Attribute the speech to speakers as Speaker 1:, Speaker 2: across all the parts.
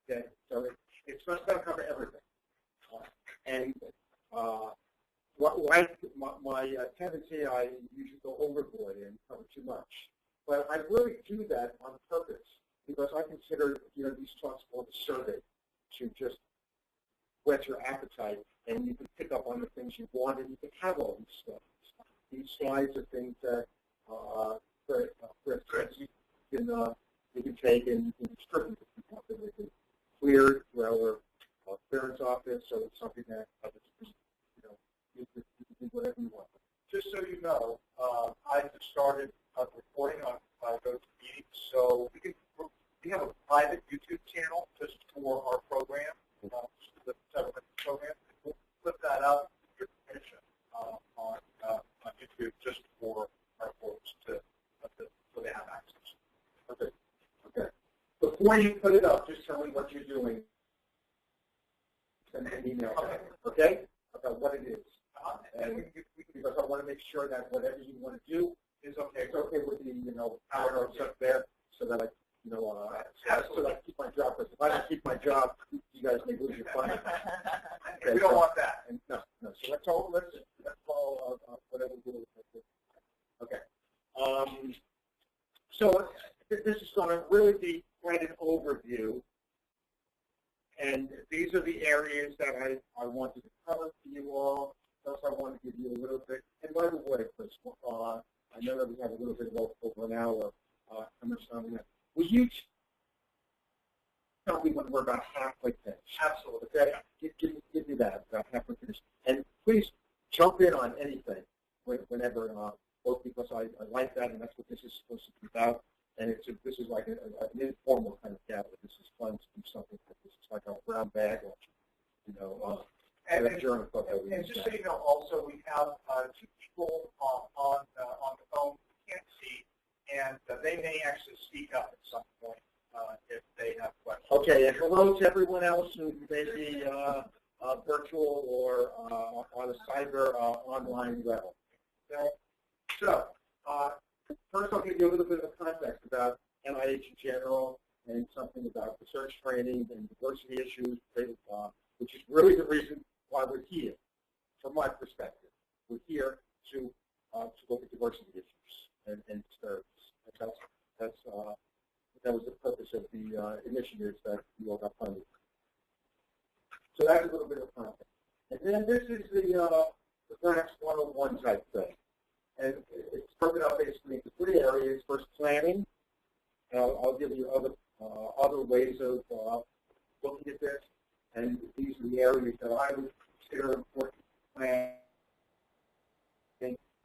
Speaker 1: Okay, so it's going to cover everything. And my tendency, I usually go overboard and cover too much. But I really do that on purpose because I consider these talks called a survey to just whet your appetite, and you can pick up on the things you want, and you can have all these stuff. These slides are things that, for instance, you can take and distribute something that can clear through our clearance office, so it's something that you can do whatever you want.
Speaker 2: Just so you know, I just started recording on GoToMeeting, so we have a private YouTube channel just for our program, the 7-minute program. We'll put that up with your permission on YouTube just for our folks so they have access.
Speaker 1: Okay. Before you put it up, just tell me what you're doing. Send me an email, okay? About what it is. And because I want to make sure that whatever you want to do is okay. It's okay with the power notes up there, so that so that I keep my job. Because if I don't keep my job, you guys may lose your funding.
Speaker 2: Okay, we don't want that.
Speaker 1: No. So let's follow whatever we do. Okay. So this is going to really be quite an overview. And these are the areas that I wanted to cover for you all. Plus, I want to give you a little bit. And by the way, Chris, I know that we have a little bit over an hour. How much time we have? Will you tell me when we're about halfway finished?
Speaker 2: Absolutely.
Speaker 1: Okay. Give me that, about halfway finished. And please jump in on anything whenever, both because I like that, and that's what this is supposed to be about. And this is like an informal kind of gather. This is fun to do something like this. It's like a brown bag, or
Speaker 2: and just so you know, also we have 2 people on the phone who can't see, and they may actually speak up at some point if they have questions.
Speaker 1: Okay, and hello to everyone else who may be virtual or on a cyber online level. Okay? So, first I'll give you a little bit of context about NIH in general and something about research training and diversity issues, which is really the reason why we're here, from my perspective. We're here to look at diversity issues and disparities. That was the purpose of the initiatives that you all got funded. So that's a little bit of context. And then this is the Grants 101 type thing. And it's broken up basically into 3 areas. First, planning. I'll give you other ways of looking at this. And these are the areas that I would consider important: planning,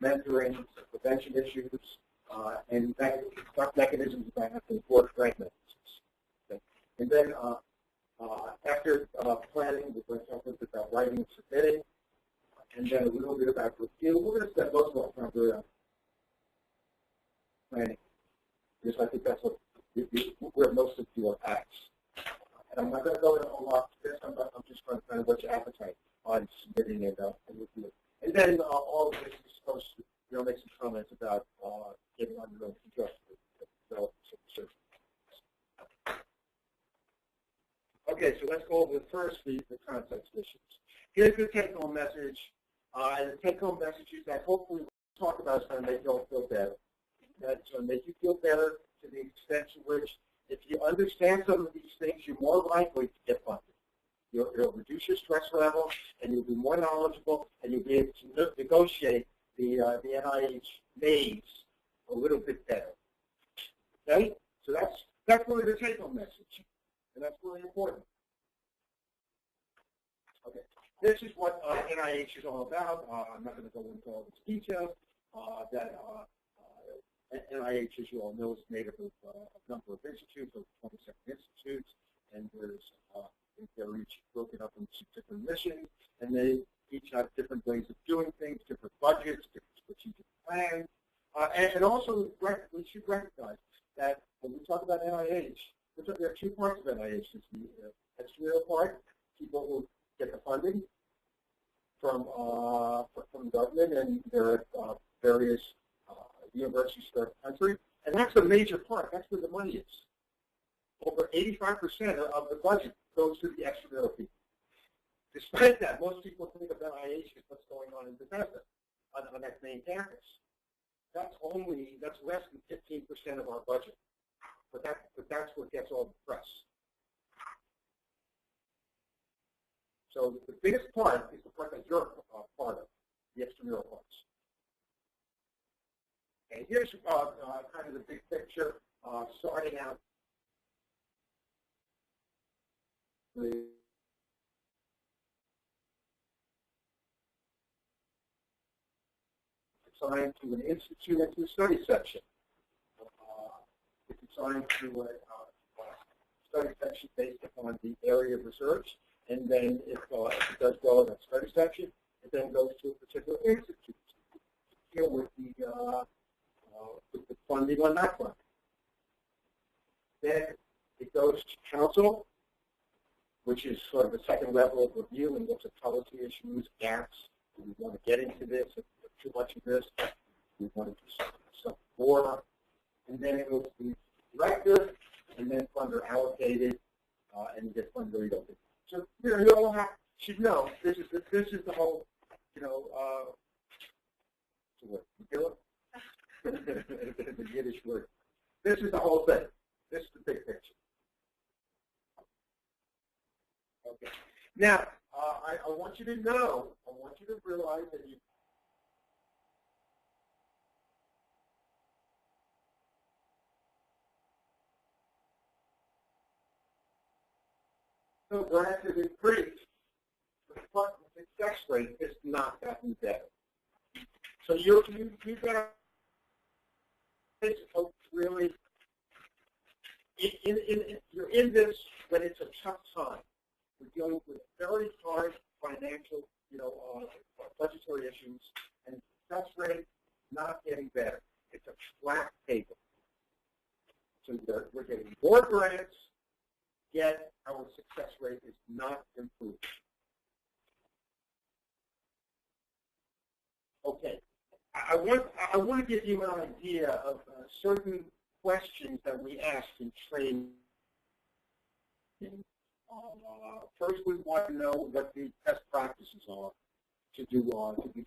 Speaker 1: mentoring, prevention issues, and mechanisms that have to work grant mechanisms. Okay. And then after planning, we're going to talk a little bit about writing and submitting, and then a little bit about review. We're going to spend most of our time doing planning, because I think that's where most of your acts. And I'm not going to go into a lot of this. I'm just going to kind of whet your appetite on submitting and review. And then all of this is supposed to make some comments about getting on your own control. Okay, so let's go over first the context issues. Here's the take-home message. And the take-home message is that hopefully what we talk about is going to make you all feel better. That's going to make you feel better to the extent to which, if you understand some of these things, you're more likely to get funded. It'll reduce your stress level, and you'll be more knowledgeable, and you'll be able to negotiate the NIH maze a little bit better. Okay? So that's really the take-home message, and that's really important. Okay. This is what NIH is all about. I'm not going to go into all this detail. NIH, as you all know, is made up of a number of institutes, over 27 institutes, and they're each broken up into different missions, and they each have different ways of doing things, different budgets, different strategic plans. And also, we should recognize that when we talk about NIH, there are 2 parts of NIH. There's the exterior part, people who get the funding from government, and there are various universities throughout the country, and that's the major part. That's where the money is. over 85% of the budget goes to the extramural people. Despite that, most people think of NIH as what's going on in Bethesda, on that main campus. That's less than 15% of our budget. But that's what gets all the press. So the biggest part is the part that you're part of, the extramural parts. And here's kind of the big picture, starting out with assigned to an institute and to a study section. It's assigned to a study section based upon the area of research, and then if it does well in that study section, it then goes to a particular institute to deal with the funding on that front. Then it goes to council, which is sort of a second level of review and looks at policy issues, gaps. Do we want to get into this? If too much of this, we want to do some more. And then it goes to the director, and then funds are allocated, and you get funds reopened. So you all should know this is the whole, the Yiddish word. This is the whole thing. This is the big picture. Okay. Now, I want you to know, I want you to realize that you grants have increased, but the success rate is not gotten better. So you've got to really, you're in this when it's a tough time. We're dealing with very hard financial, budgetary issues, and success rate not getting better. It's a flat table. So we're getting more grants, yet our success rate is not improving. Okay, I want to give you an idea of certain questions that we ask in training. First, we want to know what the best practices are to do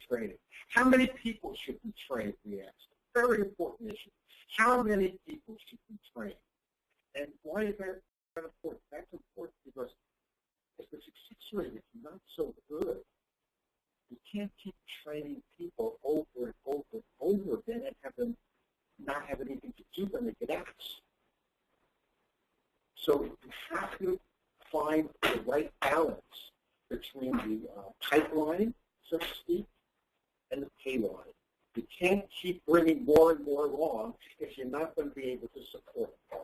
Speaker 1: training. How many people should be trained? We ask. Very important issue. How many people should be trained? And why is that important? That's important because if the success rate is not so good, you can't keep training people over and over and over again and have them not have anything to do when they get out. So you have to find the right balance between the pipeline, so to speak, and the pay line. You can't keep bringing more and more along if you're not going to be able to support it.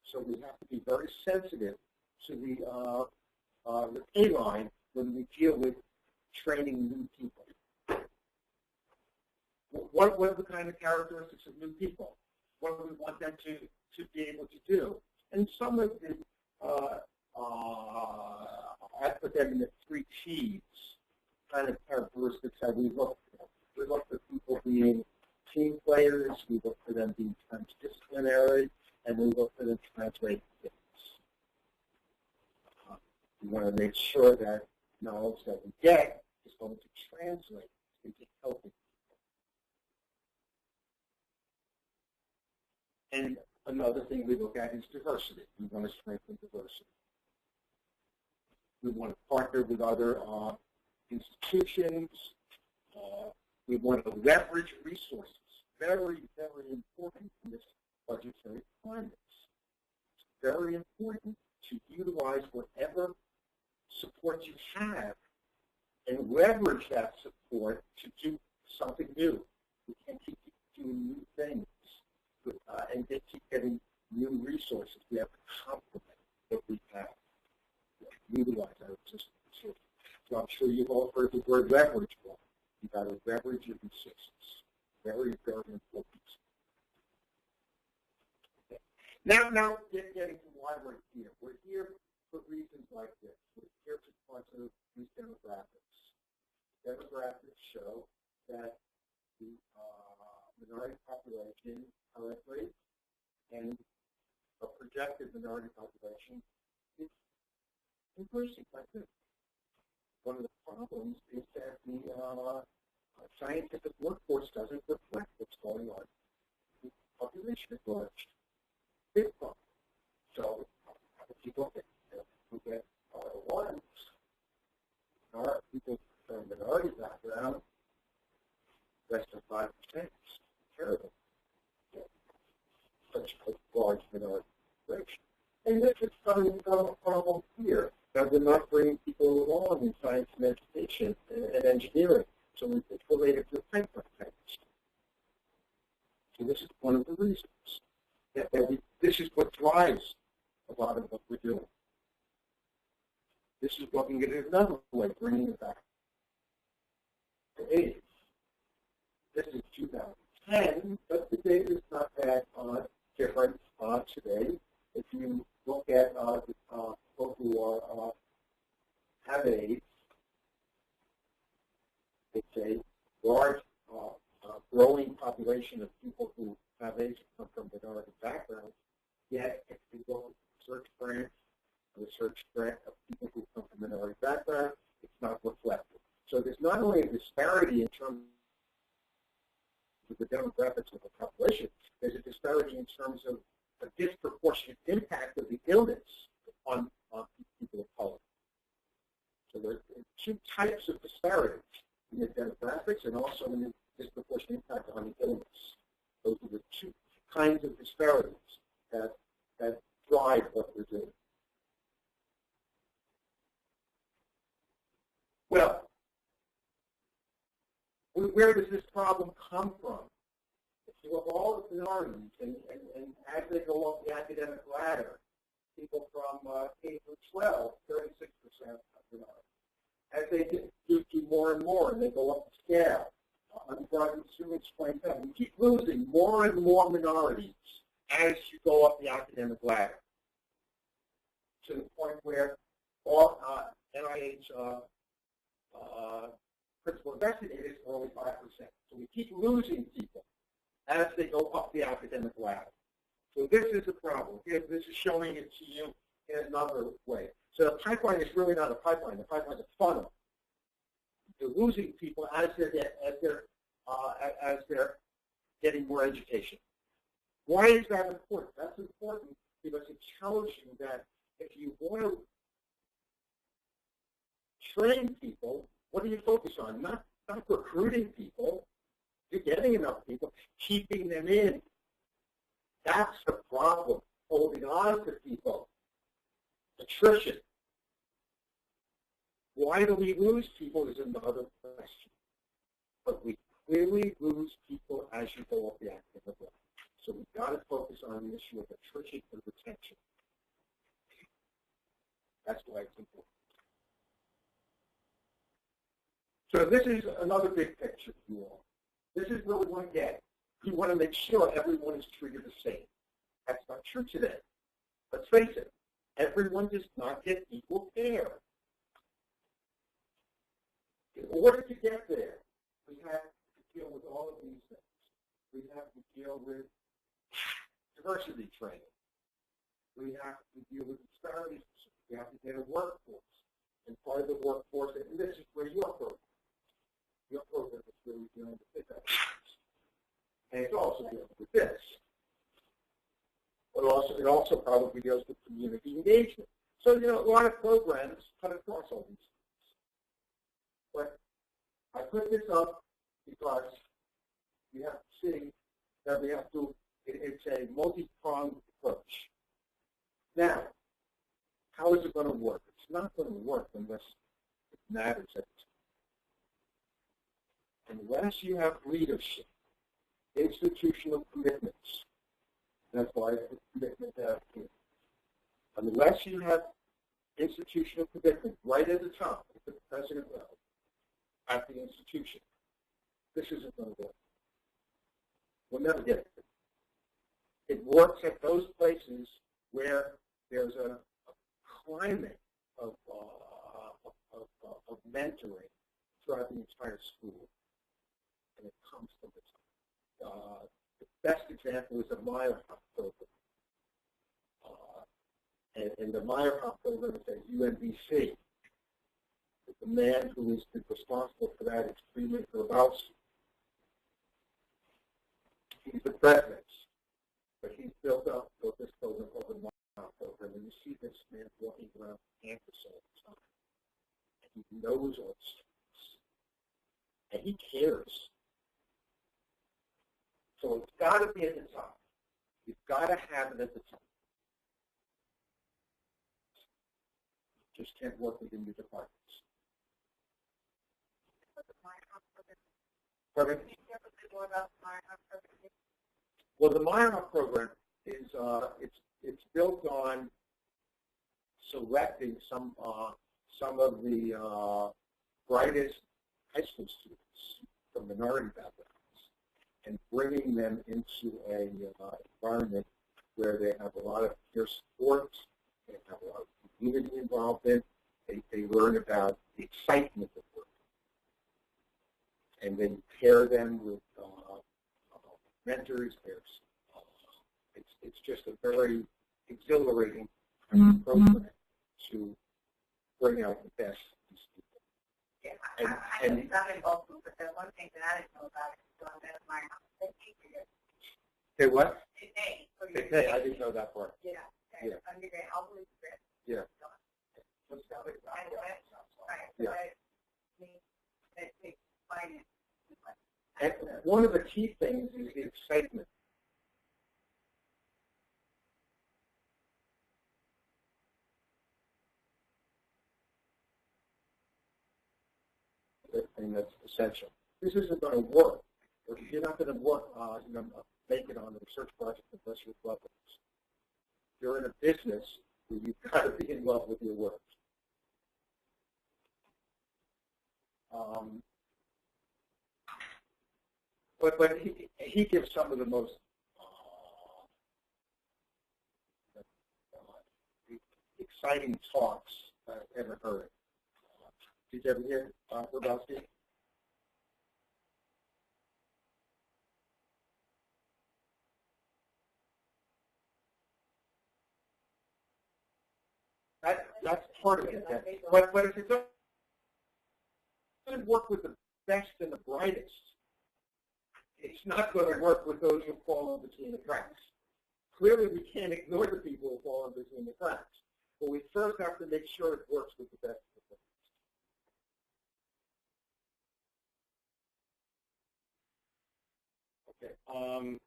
Speaker 1: So we have to be very sensitive to the pay line when we deal with training new people. What are the kind of characteristics of new people? What do we want them to be able to do? And some of the, I put them in the 3 T's kind of characteristics that we look for. We look for people being team players, we look for them being transdisciplinary, and we look for them to translate things. We want to make sure that knowledge that we get is going to translate into helping people. And another thing we look at is diversity. We want to strengthen diversity. We want to partner with other institutions. We want to leverage resources. Very, very important in this budgetary climate. It's very important to utilize whatever support you have and leverage that support to do something new. We can't keep doing new things and keep getting new resources. We have to complement what we have. Utilize our existing resources. So I'm sure you've all heard the word leverage. You've got to leverage your resources. Very, very important. Okay. Now getting to why we're here. We're here for reasons like this. We're here because of these demographics. Demographics show that the minority population currently and a projected minority population is increasing like this. One of the problems is that the scientific workforce doesn't reflect what's going on. The population is large. Big problem. So if you look at R1s, people from minority background, less than 5%. It's terrible. Such a large minority population. And this is starting to become a problem here. Now, we're not bringing people along in science and education and engineering. So it's related to pipeline types. So this is one of the reasons. This is what drives a lot of what we're doing. This is looking at it another way, bringing it back to AIDS. This is 2010, but the data is not that different today. If you look at the people who have AIDS, it's a large, growing population of people who have AIDS come from minority backgrounds. Yet, if you go to the search branch, the search branch of people who come from minority backgrounds, it's not reflected. So there's not only a disparity in terms of the demographics of the population, there's a disparity in terms of a disproportionate impact of the illness on people of color. So there are two types of disparities in the demographics and also in the disproportionate impact on the illness. Those are the two kinds of disparities that drive what we're doing. Well, where does this problem come from? If you have all the minorities, and as they go up the academic ladder, people from K through 12, 36% of minorities. As they do more and more, and they go up the scale, undergraduate students 27. You keep losing more and more minorities as you go up the academic ladder, to the point where all NIH principal investigators are only 5%. So we keep losing people as they go up the academic ladder. So this is a problem. This is showing it to you in another way. So the pipeline is really not a pipeline. The pipeline is a funnel. You're losing people as they're getting more education. Why is that important? That's important because it tells you that if you want to train people, what do you focus on? Not recruiting people. You're getting enough people. Keeping them in. That's the problem. Holding on to people. Attrition. Why do we lose people is another question. But we clearly lose people as you go up the academic ladder. So we've got to focus on the issue of attrition and retention. That's why it's important. So this is another big picture for you all. This is what we want to get. We want to make sure everyone is treated the same. That's not true today. Let's face it, everyone does not get equal care. In order to get there, we have to deal with all of these things. We have to deal with diversity training. We have to deal with disparities. We have to get a workforce. And part of the workforce, and this is where your program is really dealing with that. And it's also dealing with this. But it also probably deals with community engagement. So, a lot of programs cut across all these things. But I put this up because you have to see that it's a multi-pronged approach. Now, how is it going to work? It's not going to work unless it matters at the time. Unless you have leadership, institutional commitments. That's why I put commitment down here. Unless you have institutional commitment right at the top, at the president level, at the institution, this isn't going to work. We'll never get it. It works at those places where there's a climate of mentoring throughout the entire school, and it comes from the top. The best example is the Mile High program. And the Meyerhoff program is at UMBC. The man who is responsible for that is Freeman Grabowski. He's the president, but he's built this program called the Meyerhoff program, and you see this man walking around campus all the time. And he knows all this stuff. And he cares. So it's got to be at the top. You've got to have it at the top. You just can't work within your departments. Pardon? Well, the Meyerhoff program is it's built on selecting some of the brightest high school students from minority backgrounds and bringing them into a environment where they have a lot of peer support, they have a lot of community involvement, they learn about the excitement of work, and then pair them with mentors. It's just a very exhilarating program to bring out the best in these people.
Speaker 3: Yeah, I know that involved, but the one thing that I didn't know about is my house.
Speaker 1: Hey, what?
Speaker 3: Today.
Speaker 1: Hey, I didn't know that part.
Speaker 3: Yeah. Okay.
Speaker 1: Yeah.
Speaker 3: Undergrad, I'll believe it.
Speaker 1: Yeah. Yeah. And one of the key things is the excitement. And that's essential. This isn't going to work. You're not going to work, make it on the research project unless you're in love with it. You're in a business where you've got to be in love with your work. But he gives some of the most exciting talks I've ever heard. Did you ever hear Grabowski? That's part of it. But if it doesn't work with the best and the brightest, it's not going to work with those who fall in between the cracks. Clearly, we can't ignore the people who fall in between the cracks. But we first have to make sure it works with the best of the best. Okay.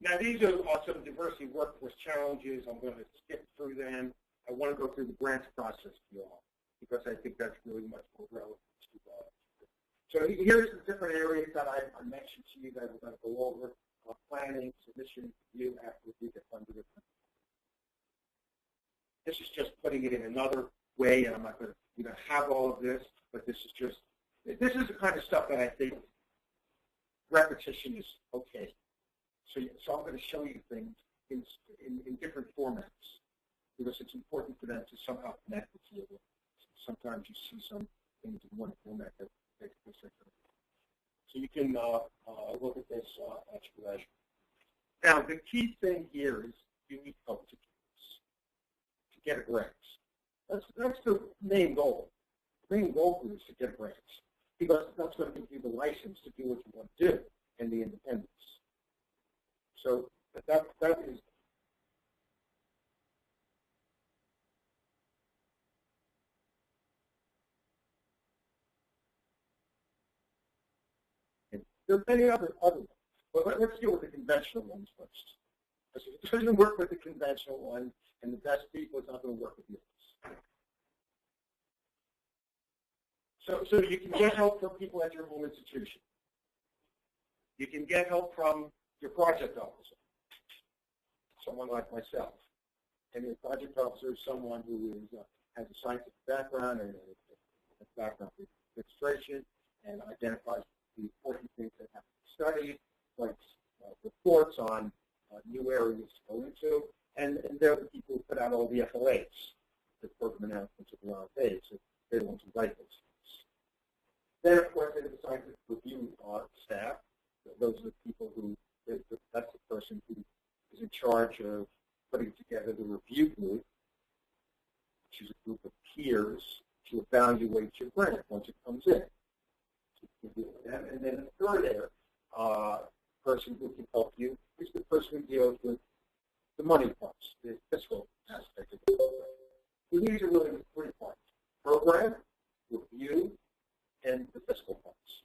Speaker 1: Now, these are some diversity workforce challenges. I'm going to skip through them. I want to go through the grants process for you all because I think that's really much more relevant to So here's the different areas that I mentioned to you that we're going to go over: planning, submission, review, after we get funded. This is just putting it in another way, and I'm not going to have all of this, but this is the kind of stuff that I think repetition is okay. So I'm going to show you things in different formats because it's important for them to somehow connect with you. Sometimes you see some things in one format that makes no sense. So you can look at this at your leisure. Now, the key thing here is you need help to get grants. That's the main goal. The main goal is to get grants because that's going to give you the license to do what you want to do and the independence. So that is. There are many other ones, but let's deal with the conventional ones first. Because if it doesn't work with the conventional ones and the best people, it's not going to work with yours. So you can get help from people at your home institution. You can get help from your project officer, someone like myself. And your project officer is someone who has a scientific background and a background in administration and identifies the important things that have to be studied, like reports on new areas to go into, and they're the people who put out all the FLAs, the program announcements of the RFAs. So they're the ones who write those things. Then, of course, they have the scientific review staff. Those are the people who, that's the person who is in charge of putting together the review group choose a group of peers to evaluate your grant once it comes in. And then the third person who can help you is the person who deals with the money parts, the fiscal aspect of the program. So these are really the three parts: program, review, and the fiscal parts.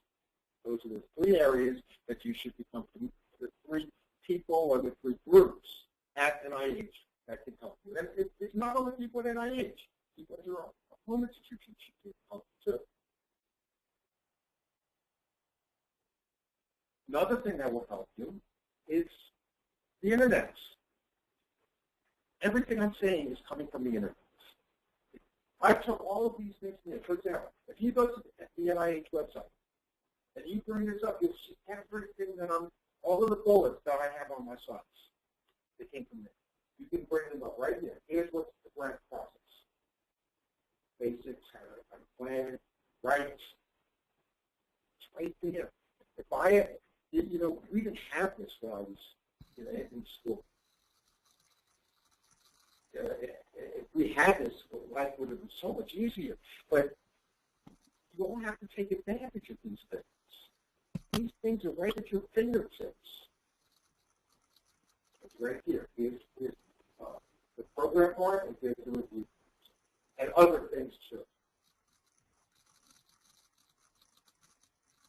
Speaker 1: Those are the three areas that you should become, the three people or the three groups at NIH that can help you. And it's not only people at NIH. People at your home institutions should help too. Another thing that will help you is the internet. Everything I'm saying is coming from the internet. I took all of these things in. For example, if you go to the NIH website and you bring this up, you'll see everything that all of the bullets that I have on my slides. They came from there. You can bring them up right here. Here's what's the grant process. Basics, how to plan, rights. It's right there. If we didn't have this when I was in school. If we had this, life would have been so much easier. But you don't have to take advantage of these things. These things are right at your fingertips. It's right here. Here's the program part, and here's the review. And other things too.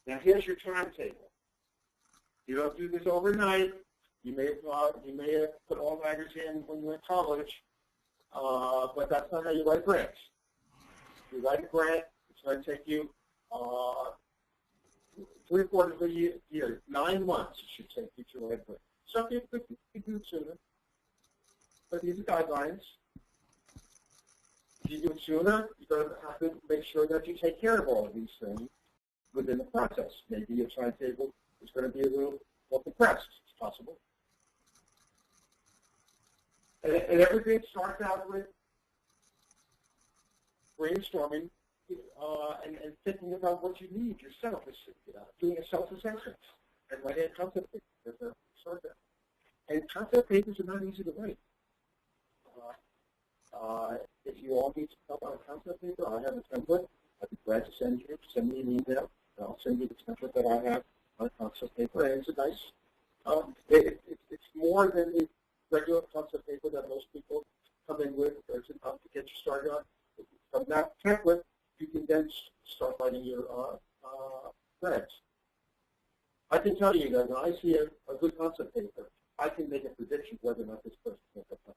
Speaker 1: Now here's your timetable. You don't do this overnight. You may have put all-nighters in when you were in college, but that's not how you write grants. You write a grant, it's going to take you 3/4 of a year, 9 months it should take you to write a grant. Some people could do it sooner, but these are guidelines. If you do it sooner, you're going to have to make sure that you take care of all of these things within the process. Maybe your timetable is going to be a little more compressed. It's possible. And everything starts out with brainstorming and thinking about what you need yourself, doing a self-assessment and writing a concept paper. And concept papers are not easy to write. If you all need to help on a concept paper, I have a template. I'd be glad to send you. Send me an email, and I'll send you the template that I have on a concept paper. And it's a nice. It's more than the regular concept paper that most people come in with. It's enough to get you started on. From that template, you can then start writing your grants. I can tell you that when I see a good concept paper, I can make a prediction whether or not this person can get done.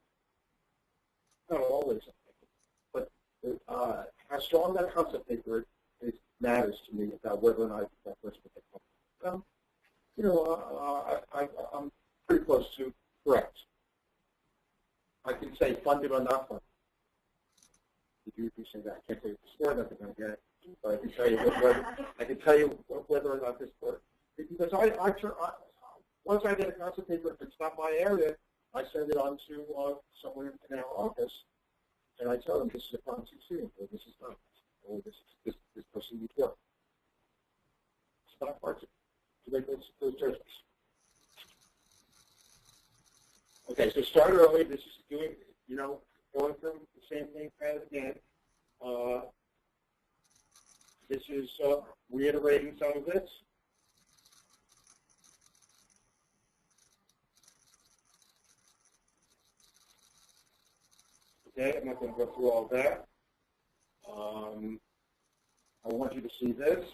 Speaker 1: Not always, but how strong that concept paper is matters to me about whether or not that person can get done. I'm pretty close to correct. I can say funded or not funded. If you say that, I can't say the score that they're going to get, but I can tell you whether or not this works. Because once I get a concept paper, if it's not my area, I send it on to someone in our office, and I tell them this is a problem or this is not, or this person needs work. It's not hard to make those judgments. Okay, so start early. This is doing, going through the same thing again. This is reiterating some of this. Okay, I'm not going to go through all that. I want you to see this.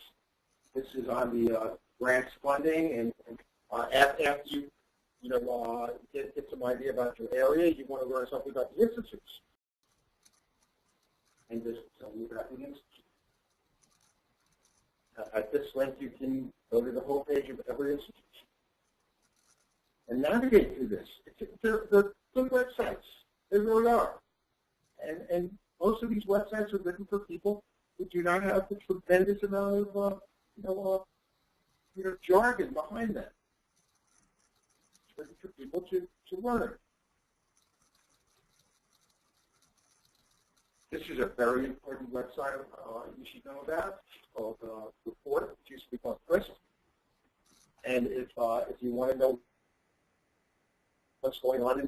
Speaker 1: This is on the grants funding, and after you get some idea about your area, you want to learn something about the institutes. And just tell you about the institute. At this link, you can go to the whole page of every institution and navigate through this. They're good websites. They really are. And most of these websites are written for people who do not have the tremendous amount of jargon behind them. It's written for people to learn. This is a very important website you should know about. It's called Report. It used to be called CRISP. And if you want to know what's going on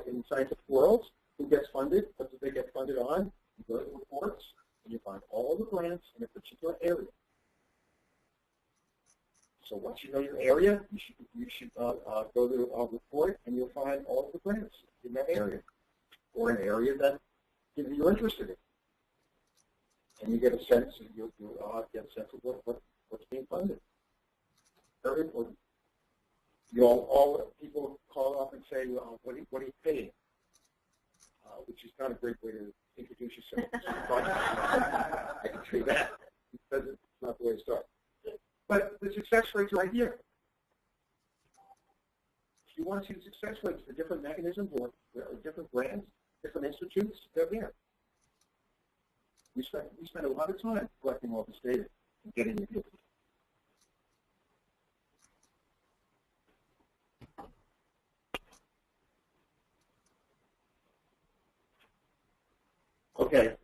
Speaker 1: in scientific world, who gets funded, what do they get funded on, You go to reports, and you find all the grants in a particular area. So once you know your area, you should go to a report, and you'll find all the grants in that area, or an area that you're interested in. And you get a sense, you'll get a sense of what's being funded. Very important. All people call up and say, what are you paying? Which is not a great way to introduce yourself. I can say that, because it's not the way to start. But the success rates are right here. If you want to see the success rates for different mechanisms or different grants, different institutes, they're there. We spend a lot of time collecting all this data and getting it. Okay.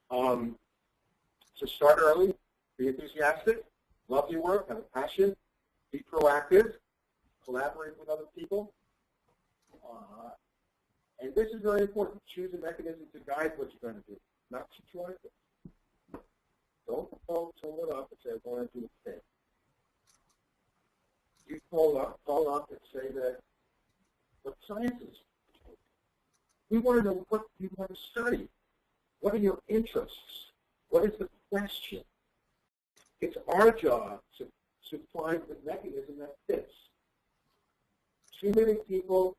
Speaker 1: So start early, be enthusiastic, love your work, have a passion, be proactive, collaborate with other people. And this is very important. Choose a mechanism to guide what you're going to do, not to try it. Don't call someone up and say, I want to do a thing. You call up and say that, what science is? We want to know what you want to study. What are your interests? What is the question? It's our job to find the mechanism that fits. Too many people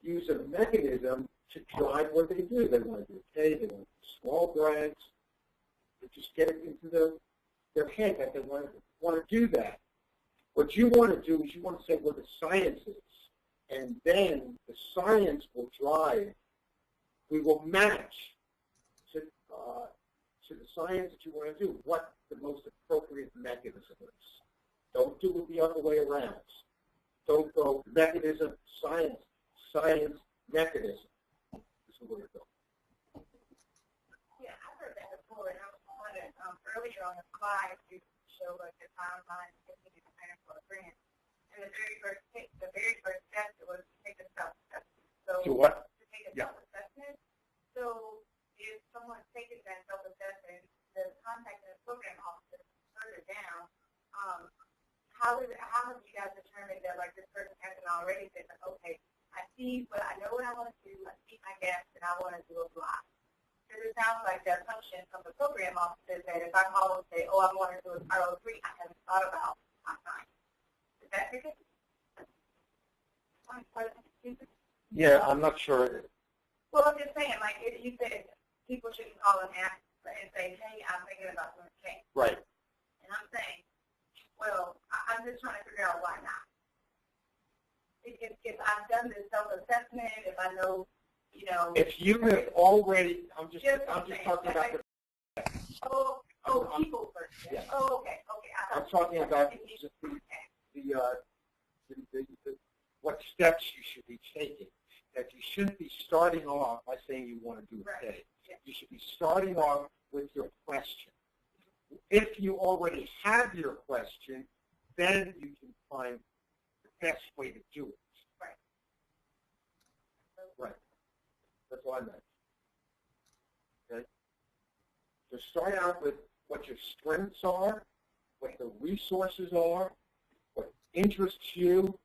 Speaker 1: use a mechanism to drive what they do. They want to do pay, they want to do small grants, they just get it into their head that they want to do that. What you want to do is you want to say what the science is, and then the science will drive. We will match to the science that you want to do what the most appropriate mechanism is. Don't do it the other way around. Don't go mechanism, science, mechanism. This is where we go.
Speaker 3: Yeah, I've heard that before, and I was wondering, earlier on the slide, you showed like the timeline and the plan for a grant. And the very first step was to take a self-assessment. So
Speaker 1: To what?
Speaker 3: To take a self-assessment. So if someone's taking that self-assessment, the contact the program officer further down, how have you guys determined that like this person hasn't already said, like, okay, I know what I want to do, I see my gaps, and I want to do a block. Because it sounds like the assumption from the program officer that if I call and say, oh, I want to do an RO3, I haven't thought about my science. Is that the case?
Speaker 1: Yeah, I'm not sure.
Speaker 3: Well, I'm just saying, like, if you said people shouldn't call and ask and say, hey, I'm thinking about doing a change.
Speaker 1: Right.
Speaker 3: And I'm saying, well, I'm just trying to figure out why not. If I've done this self-assessment, if I know,
Speaker 1: If you have already, I'm just talking about the.
Speaker 3: People first.
Speaker 1: Yeah.
Speaker 3: Oh, okay.
Speaker 1: I'm talking about what steps you should be taking. That you shouldn't be starting off by saying you want to do a thing.
Speaker 3: Yeah.
Speaker 1: You should be starting off with your question. If you already have your question, then you can find the best way to do it. Right. That's all I meant. Okay? So start out with what your strengths are, what the resources are, what interests you,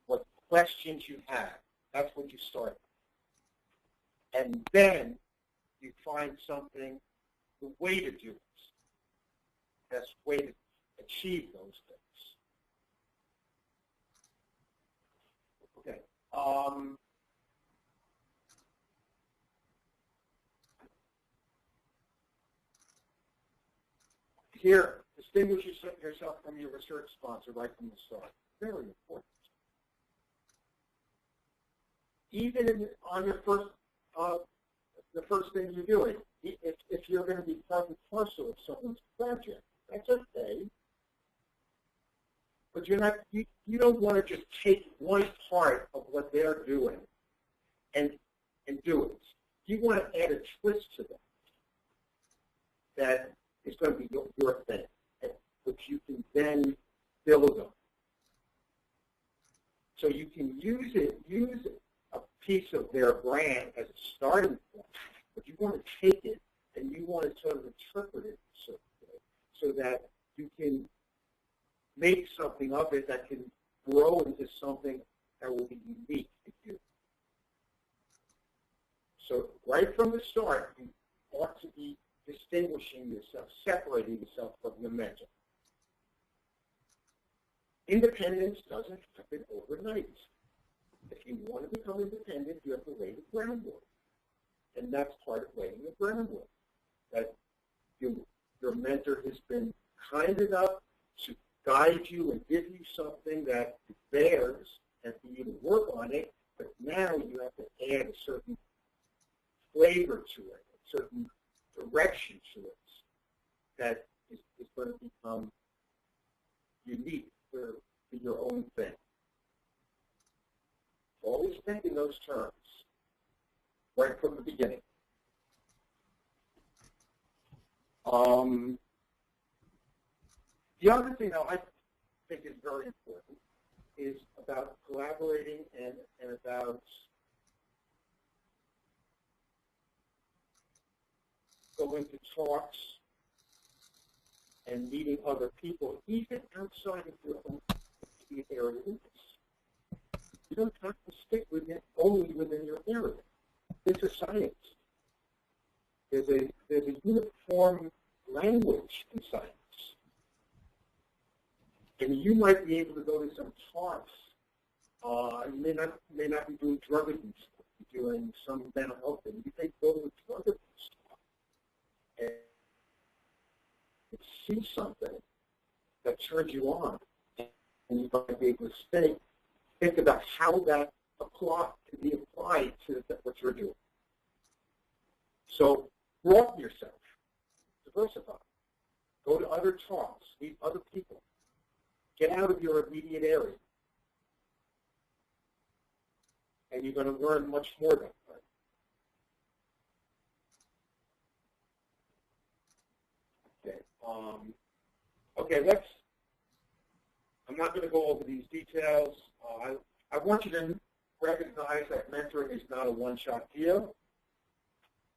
Speaker 1: what questions you have. That's what you start with. And then you find something, the way to do it. Best way to achieve those things. Okay. Here, distinguish yourself from your research sponsor right from the start. Very important. Even on your first, the first thing you're doing, if you're going to be part and parcel of someone's project, that's okay. But you're not. You don't want to just take one part of what they're doing and do it. You want to add a twist to that is going to be your thing, which you can then build on. So you can use a piece of their brand as a starting point, but you want to take it and you want to sort of interpret it so that you can make something of it that can grow into something that will be unique to you. So right from the start, you ought to be distinguishing yourself, separating yourself from your mentor. Independence doesn't happen overnight. If you want to become independent, you have to lay the groundwork. And that's part of laying the groundwork. That your mentor has been kind enough to guide you and give you something that is theirs and for you to work on it, but now you have to add a certain flavor to it, a certain direction to it that is going to become unique for your own thing. Always think in those terms, right from the beginning. The other thing that I think is very important is about collaborating and about going to talks and meeting other people, even outside of your own area of interest. You don't have to stick with it only within your area. It's a science. There's a uniform language in science. And you might be able to go to some talks. You may not be doing drug abuse. You're doing some mental health thing. You may go to a drug abuse talk and see something that turns you on, and you might be able to think about how that can be applied to what you're doing. So broaden yourself, diversify, go to other talks, meet other people, get out of your immediate area, and you're going to learn much more that way. Okay, I'm not going to go over these details. I want you to recognize that mentoring is not a one-shot deal.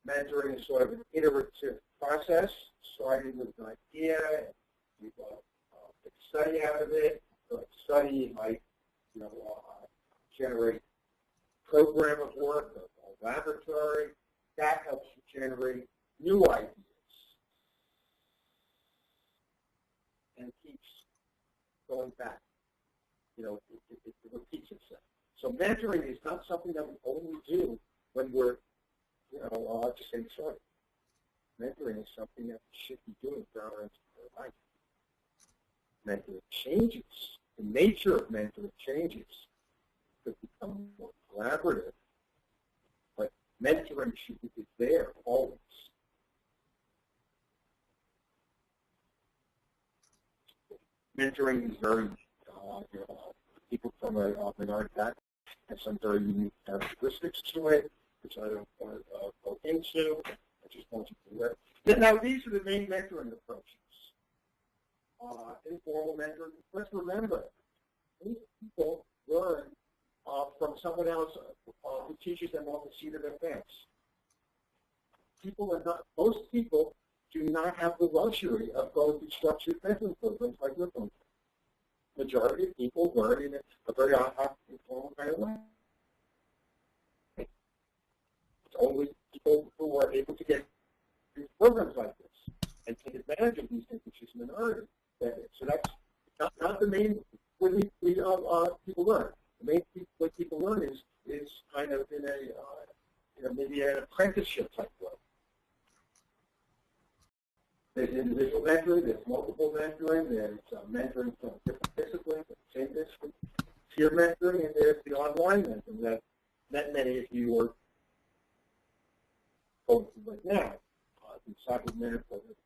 Speaker 1: Mentoring is sort of an iterative process, starting with an idea, and you study out of it. So study might, generate program of work, a laboratory. That helps you generate new ideas and keeps going back. It repeats itself. So mentoring is not something that we only do when we're, just getting started. Mentoring is something that we should be doing for our entire life. Mentoring changes. The nature of mentoring changes. It becomes more collaborative. But mentoring should be there always. Mentoring is very, people from a minority background have some very unique characteristics to it, which I don't want to go into. I just want you to aware. Now, these are the main mentoring approaches. Informal mentoring. Let's remember, these people learn from someone else who teaches them on the seat of their pants. Most people do not have the luxury of going through structured mentoring programs like we're going through. The majority of people learn in a very informal kind of way. It's only people who are able to get these programs like this and take advantage of these things, which is a minority. So that's not the main way people learn. The main way people learn is kind of in a maybe an apprenticeship type way. There's individual mentoring, there's multiple mentoring, there's mentoring from different disciplines, same discipline, peer mentoring, and there's the online mentoring that many of you are going through right now. The cycle mentoring is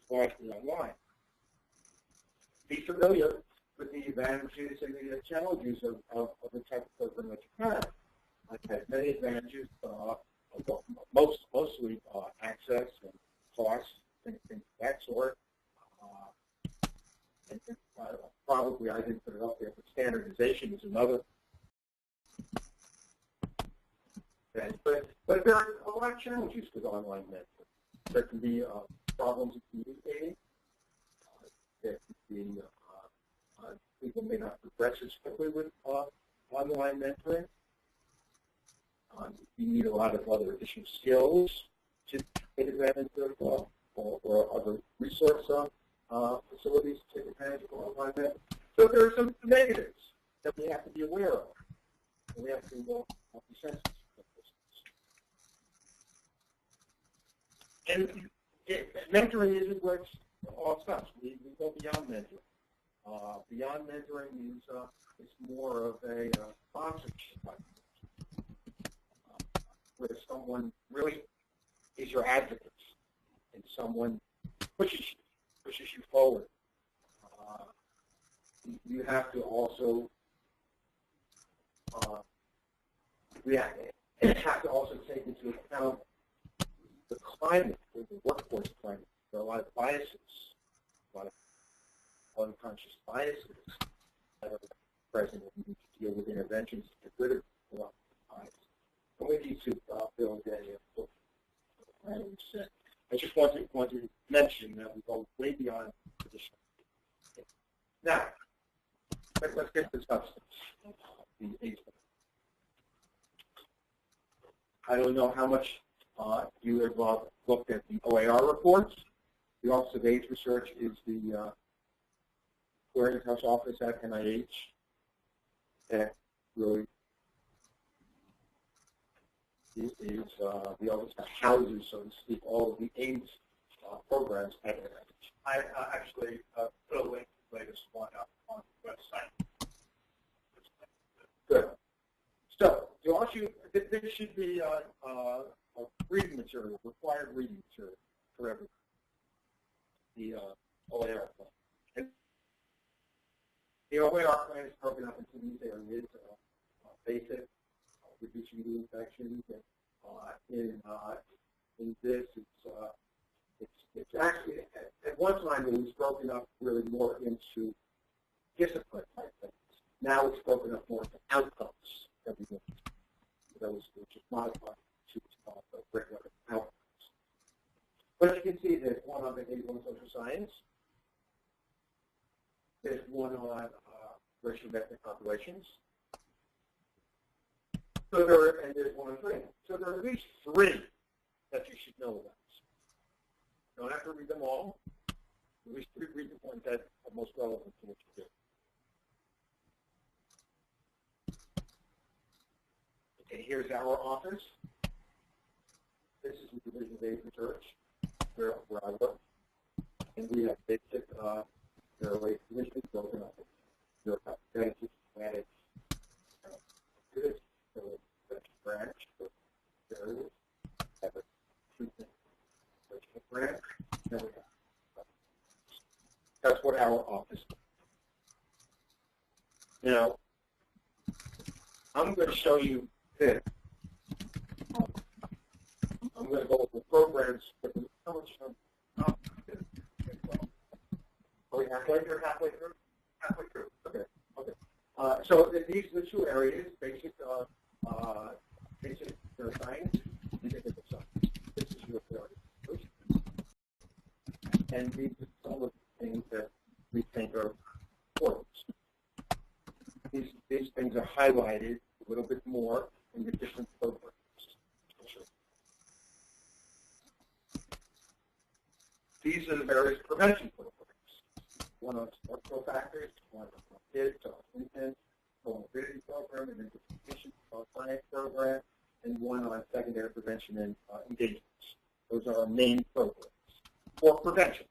Speaker 1: largely online. Be familiar with the advantages and the challenges of the type of program that you have. It has many advantages, mostly access and cost, things of that sort. Probably I didn't put it up there, but standardization is another. But there are a lot of challenges with online mentoring. There can be problems with communicating. There can be people may not progress as quickly with online mentoring. You need a lot of other additional skills to take advantage of or other resource facilities to take advantage of online mentoring. So there are some negatives that we have to be aware of. And we have to be sensitive to those. And mentoring isn't where it all stops. We go beyond mentoring. Beyond mentoring is more of a sponsorship, where someone really is your advocate and someone pushes you forward. You have to also have to also take into account the climate, the workforce climate. There are a lot of biases, a lot of unconscious biases that are present, and you need to deal with interventions to get rid of a lot of biases. And we need to build a book. I just want to mention that we go way beyond traditional. Now, let's get to the substance. I don't know how much you have looked at the OAR reports. The Office of AIDS Research is the clearinghouse office at NIH that really is the office that houses, so to speak, all of the AIDS programs at NIH.
Speaker 2: I actually put a link to the latest one up on the website.
Speaker 1: Good. So, this should be a reading material, required reading material for everyone. The OAR plan. The OAR plan is broken up into these areas: basic, reducing the infections. In this, it's actually at one time it was broken up really more into discipline type things. Now it's broken up more into outcomes that we want. Those which is modified to regular outcomes. But you can see there's one on behavioral and social science. There's one on racial and ethnic populations. So there's one on training. So there are at least three that you should know about. You don't have to read them all. At least read the ones that are most relevant to what you do. Okay, here's our office. This is the Division of AIDS Research, where I work. And we have basic airway conditions broken up. Your benefits, managed, good, so branch, areas, have a treatment branch. There we go. That's what our office does. Now, I'm going to show you this. I'm going to go over programs. How much time? Are we halfway? You're halfway through? Halfway through. Okay. Okay. So these are the two areas: basic science and technical science. This is your area. And these are some of the things that we think are important. These things are highlighted a little bit more in the different programs. These are the various prevention programs. One on structural factors, one on kids, infants, comorbidity program, an identification science program, and one on secondary prevention and engagements. Those are our main programs for prevention.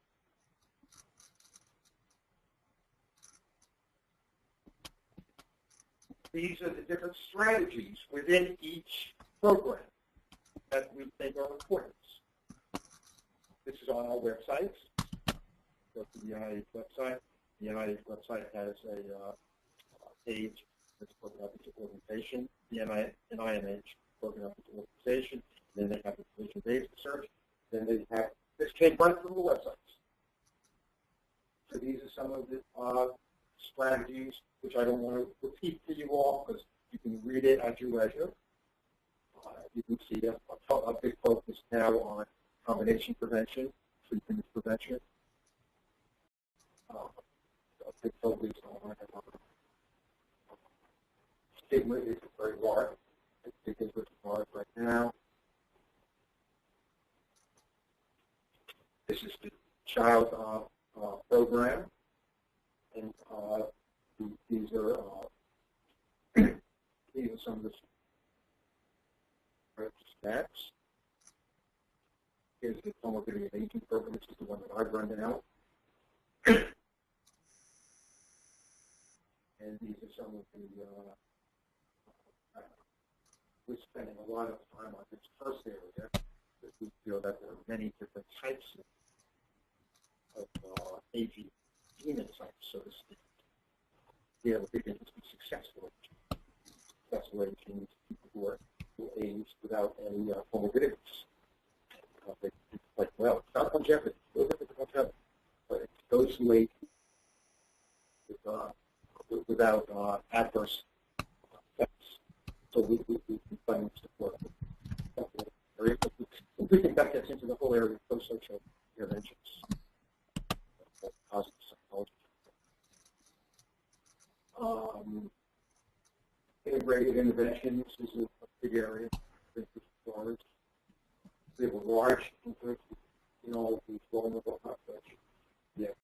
Speaker 1: These are the different strategies within each program that we think are important. This is on our websites. Go to the NIH website. The NIH website has a page that's broken up into organization. The NIH broken up into organization. Then they have the Division of AIDS Research. Then they have, this came right from the websites. So these are some of the strategies, which I don't want to repeat to you all because you can read it at your leisure. you can see a big focus now on combination prevention, treatment prevention. A big focus on stigma is very large. It's because it's large right now. This is the child program, and these are some of the stats. Here's the comorbidity and aging program. This is the one that I've run now. And these are some of the, we're spending a lot of time on this first area, because we feel that there are many different types of aging phenotypes, so to speak. We have a big interest in successful aging, people who age without any comorbidities. They do quite well. It's not longevity, but it's those who age without adverse effects. So we find support. We think that gets into the whole area of pro-social interventions, positive psychology. Integrated interventions is a big area. We have a large interest in all of these vulnerable populations. Yeah.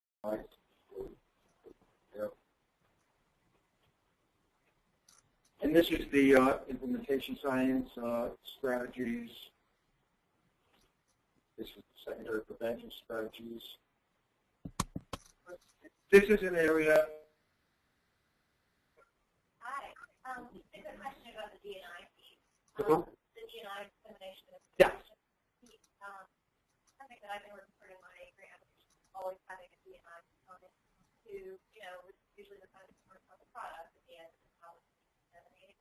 Speaker 1: And this is the implementation science strategies. This is the secondary prevention strategies. This is an area.
Speaker 3: Hi. It's a question about the D&I piece. The D&I dissemination.
Speaker 1: Yeah.
Speaker 3: Something that I've been working for in my grant is always having a D&I component to, usually the kind of the product at the end of how it's disseminated.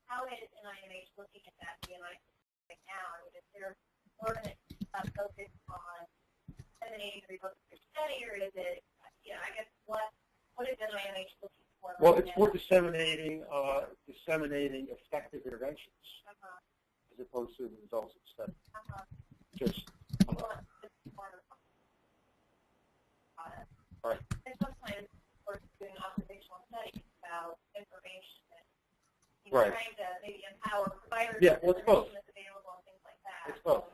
Speaker 3: How is NIH looking at that D&I right now? I mean, is there more of a focus on disseminating the results of your study, or is it, I guess, what is NIH looking for?
Speaker 1: Well, it's for disseminating effective interventions, as opposed to the results of the study. Just right.
Speaker 3: And sometimes, of course, doing observational studies about information and
Speaker 1: right.
Speaker 3: trying to maybe empower providers
Speaker 1: with
Speaker 3: with
Speaker 1: both.
Speaker 3: information that's available and things like that.
Speaker 1: It's both.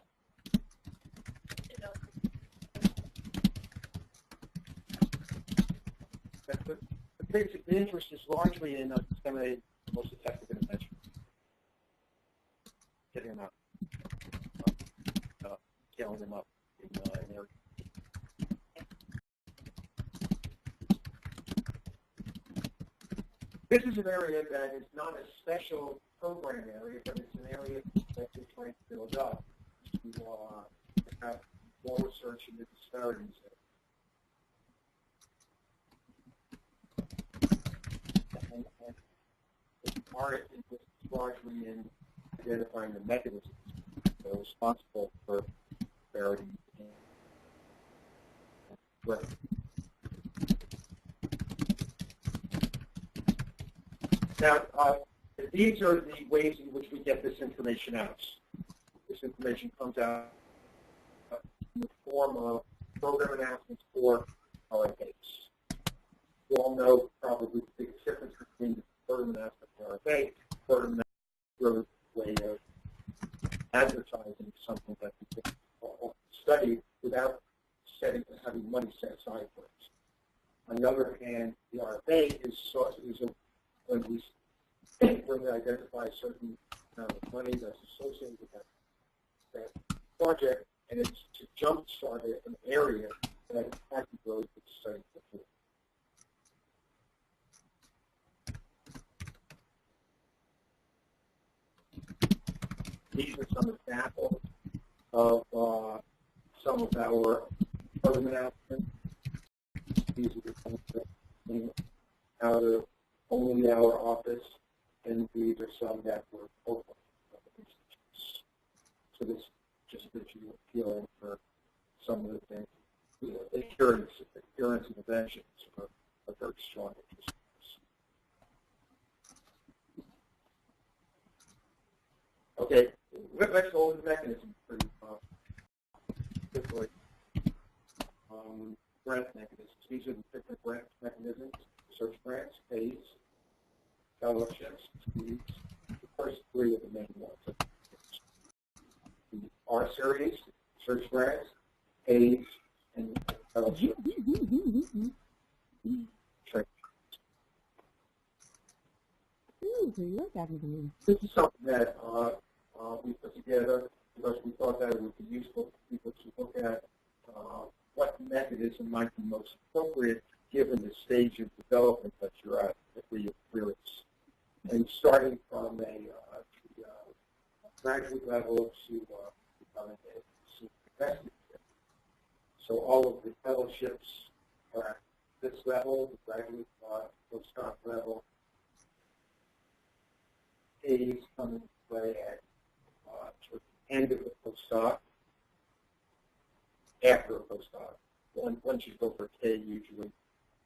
Speaker 1: The interest is largely in disseminating the most effective interventions. Getting them out. Scaling them up in areas. This is an area that is not a special program area, but it's an area that we're trying to build up to have more research into disparities. And our interest is largely in identifying the mechanisms that are responsible for disparity and growth. Now, these are the ways in which we get this information out. This information comes out in the form of program announcements for RFAs. You all know probably the big difference between the program announcement and RFA. Program announcement is a way of advertising something that you can study without having money set aside for it. On the other hand, the RFA is when we identify a certain amount of money that's associated with that project, and it's to jumpstart an area that actually grows with studying before. These are some examples of some of our program announcements. These are the things that came out of only our office, and these are some that were open. So this just gives you a feeling for some of the things. Adherence interventions are very strong interest. Okay, let's go over the mechanism pretty quickly. Grant mechanisms. These are the different grant mechanisms. Research grants, pays, fellowships, fees. The first three are the main ones. The R series, research grants, pays, and fellowships. This is something that we put together because we thought that it would be useful for people to look at what mechanism might be most appropriate given the stage of development that you're at, where you're clearance. And starting from a graduate level to becoming a senior investigator. So all of the fellowships are at this level, the graduate postdoc level. A's come into play at toward the end of the postdoc, after a postdoc. Once you go for K, usually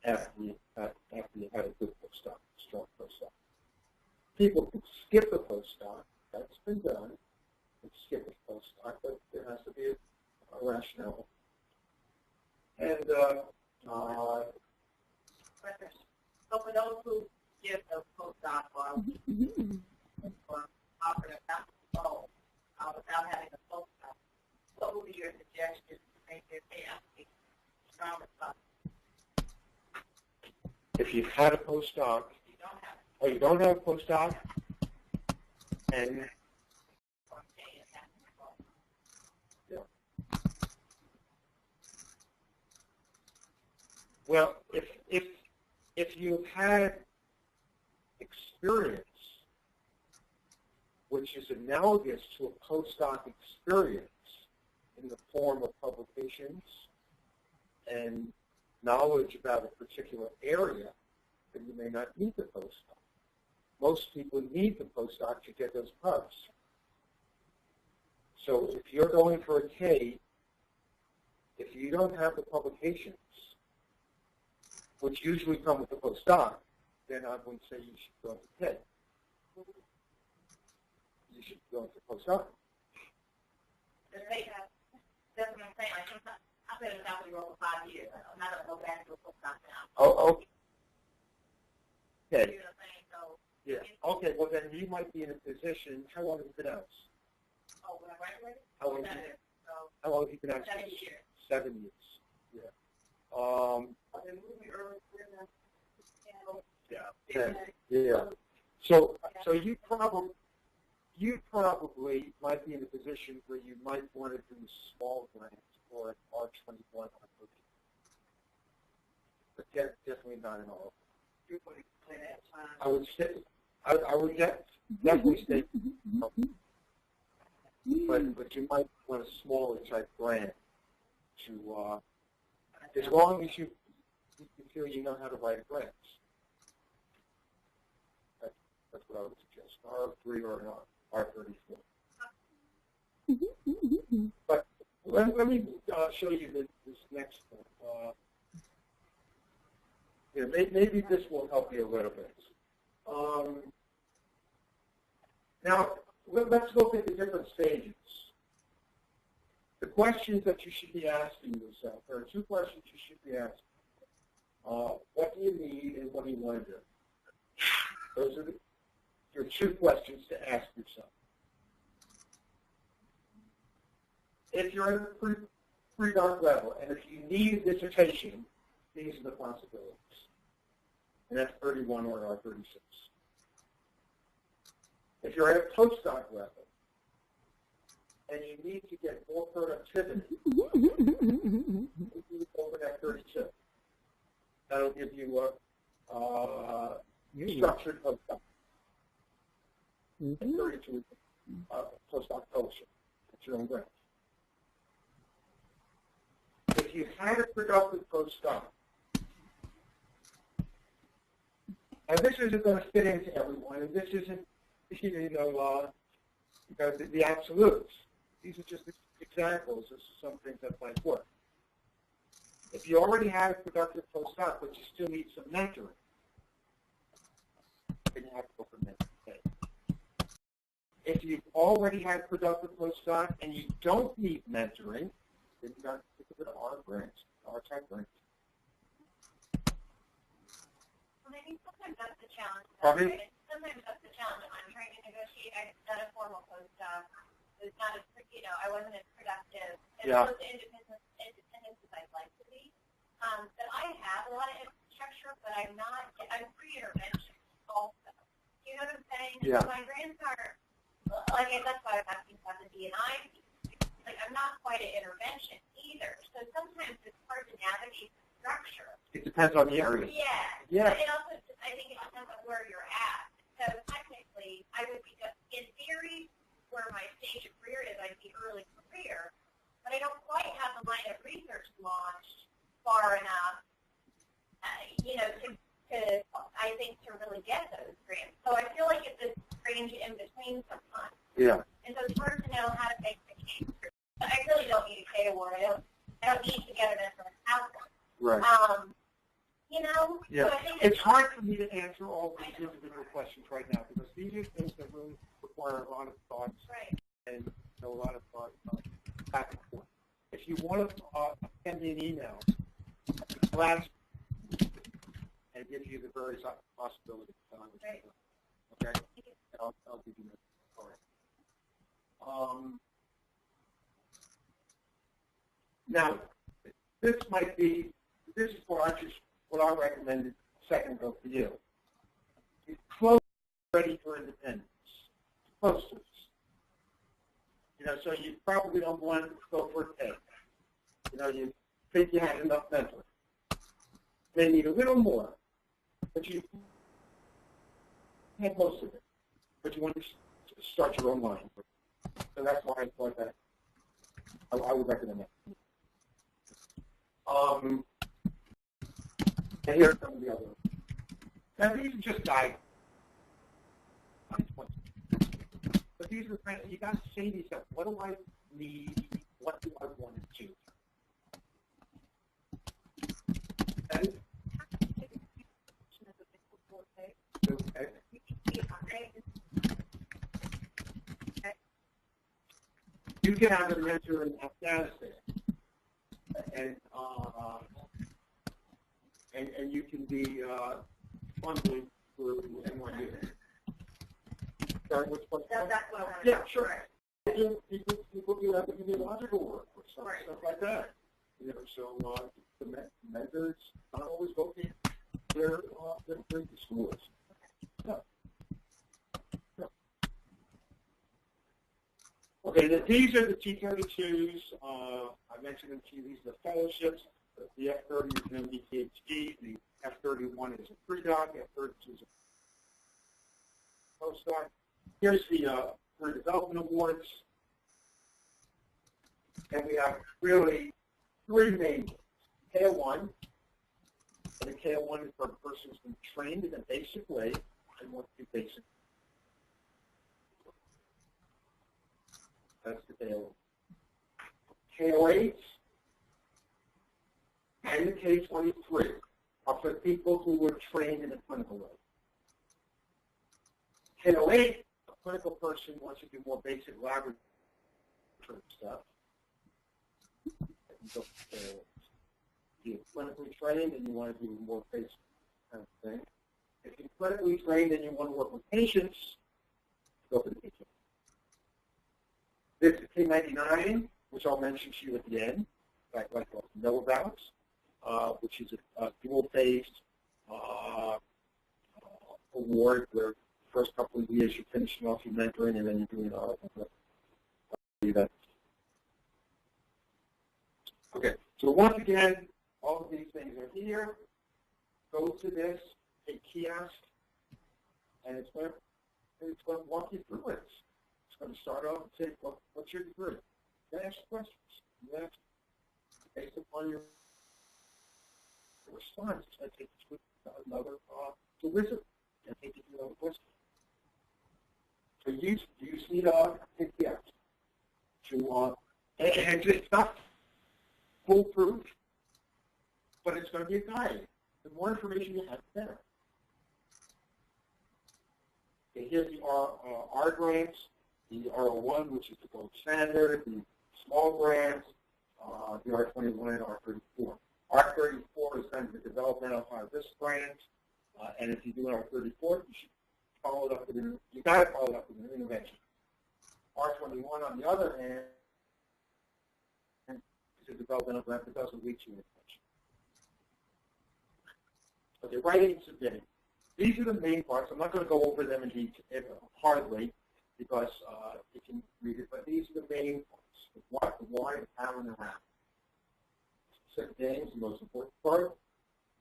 Speaker 1: after you had a good postdoc, a strong postdoc. People can skip a postdoc. That's been done. They skip a postdoc, but there has to be a rationale. And
Speaker 3: so for those who give the postdoc or offer a doctoral without having a postdoc, what would be your suggestions to make their pay stronger?
Speaker 1: if you've had a postdoc, or you don't have a postdoc, and well, if you've had experience, which is analogous to a postdoc experience in the form of publications and knowledge about a particular area, then you may not need the postdoc. Most people need the postdoc to get those pubs. So if you're going for a K, if you don't have the publications, which usually come with the postdoc, then I wouldn't say you should go to K. You should go into postdoc.
Speaker 3: That's what I'm saying. Like, I've been a doctor for 5 years. I'm not going to go back to a postdoc now.
Speaker 1: Oh, okay.
Speaker 3: You know what I'm saying? So,
Speaker 1: yeah. Okay, well then you might be in a position. How long have you been out?
Speaker 3: Oh, when I graduated?
Speaker 1: How long have you been out?
Speaker 3: 7 years.
Speaker 1: 7 years. Yeah.
Speaker 3: They're moving early.
Speaker 1: Yeah. So you probably might be in a position where you might want to do small grants or an R21 but definitely not in all. I would say, I would definitely say, but you might want a smaller type grant to, as long as you feel you know how to write grants. That's what I would suggest, R3 or an R34. But let me show you this next one. Maybe this will help you a little bit. Now, let's look at the different stages. The questions that you should be asking yourself, there are two questions you should be asking. What do you need and what do you want to do? Those are your two questions to ask yourself. If you're at a pre-doc level, and if you need a dissertation, these are the possibilities. And that's 31 or R36. If you're at a postdoc level, and you need to get more productivity, over that 32. That'll give you a structured postdoc. And 32 postdoc fellowship. That's your own grant. If you had a productive postdoc, and this isn't going to fit into everyone, and this isn't, the absolutes. These are just examples of some things that might work. If you already have a productive postdoc, but you still need some mentoring, then you have to go for mentoring. If you've already had productive postdoc and you don't need mentoring, then you got to think of it R grants, R-type grants.
Speaker 3: Well, I think sometimes that's the challenge.
Speaker 1: Pardon?
Speaker 3: Sometimes that's the challenge. I'm trying to negotiate. I've done a formal postdoc. It's not as, I wasn't as productive as close to independence as I'd like to be. But I have a lot of infrastructure, but I'm pre-intervention also. You know what I'm saying?
Speaker 1: Yeah.
Speaker 3: So my grants are, that's why I'm asking about the D&I. I'm not quite an intervention either. So sometimes it's hard to navigate the structure.
Speaker 1: It depends on the area.
Speaker 3: Yeah. It also, I think it depends on where you're at. So technically, I would be, in theory, where my stage of career is, I'd be early career, but I don't quite have the line of research launched far enough, I think, to really get those grants. So I feel like it's this range in between sometimes.
Speaker 1: Yeah.
Speaker 3: And so it's hard to know how to make the case. But I really don't need a K award. I don't need to get an outcome.
Speaker 1: Right.
Speaker 3: So I think
Speaker 1: it's hard for me to answer all these individual questions right now because these are things that really require a lot of thoughts and a lot of back and forth. If you want to send me an email, class and give you the various possibilities. Okay? I'll give you that. All right. Now, this is what I recommended a second ago for you. You're close, ready for independence. Close to this. So you probably don't want to go for a take. You think you have enough mentoring. They need a little more, but you have most of it. But you want to start your own line. So that's why I thought that I would recommend that. And here's some of the other ones. Now these are just guidelines. But these are the kind of, you got to say to yourself, what do I need? What do I want to do? Okay. You can have a mentor in Afghanistan, and you can be funded for NYU. Sorry, which one?
Speaker 3: that's what I want.
Speaker 1: Yeah, sure. People do epidemiological work or stuff like that. So the mentors not always locate their schools. Yeah. Okay, these are the T32s. I mentioned them to you. These are the fellowships. The F30 is an MD PhD. The F31 is a pre-doc. F32 is a postdoc. Here's the Career Development Awards. And we have really three main ones. KO1. And the KO1 is for a person who's been trained in a basic way and wants to do basic. That's the KO1. KO8 and the K23 are for people who were trained in a clinical way. KO8, a clinical person wants to do more basic laboratory stuff. If you're clinically trained and you want to do more basic kind of thing. If you're clinically trained and you want to work with patients, go for the patient. This is K99, which I'll mention to you at the end, that I'd like to know about, which is a dual-phased award where the first couple of years you're finishing off your mentoring and then you're doing that. Okay, so once again, all of these things are here. Go to this, a kiosk, and it's going to walk you through it. It's going to start off and say, what's your degree? You ask questions. You ask based upon your response. It's going to take you to another to visit and take you to another question. So use the kiosk to and it's not foolproof, but it's going to be a guide. The more information you have, the better. Okay, here's the R grants. the R01, which is the gold standard, the small grants, the R21 and R34. R34 is then the developmental high-risk grant, and if you do an R34, you should follow it up with an intervention. R21, on the other hand, is a developmental grant that doesn't lead to an intervention. Okay, writing and submitting. These are the main parts. I'm not going to go over them in detail hardly because you can read it, but these are the main parts. The what, the why, the how, and the how. Specific names, the most important part.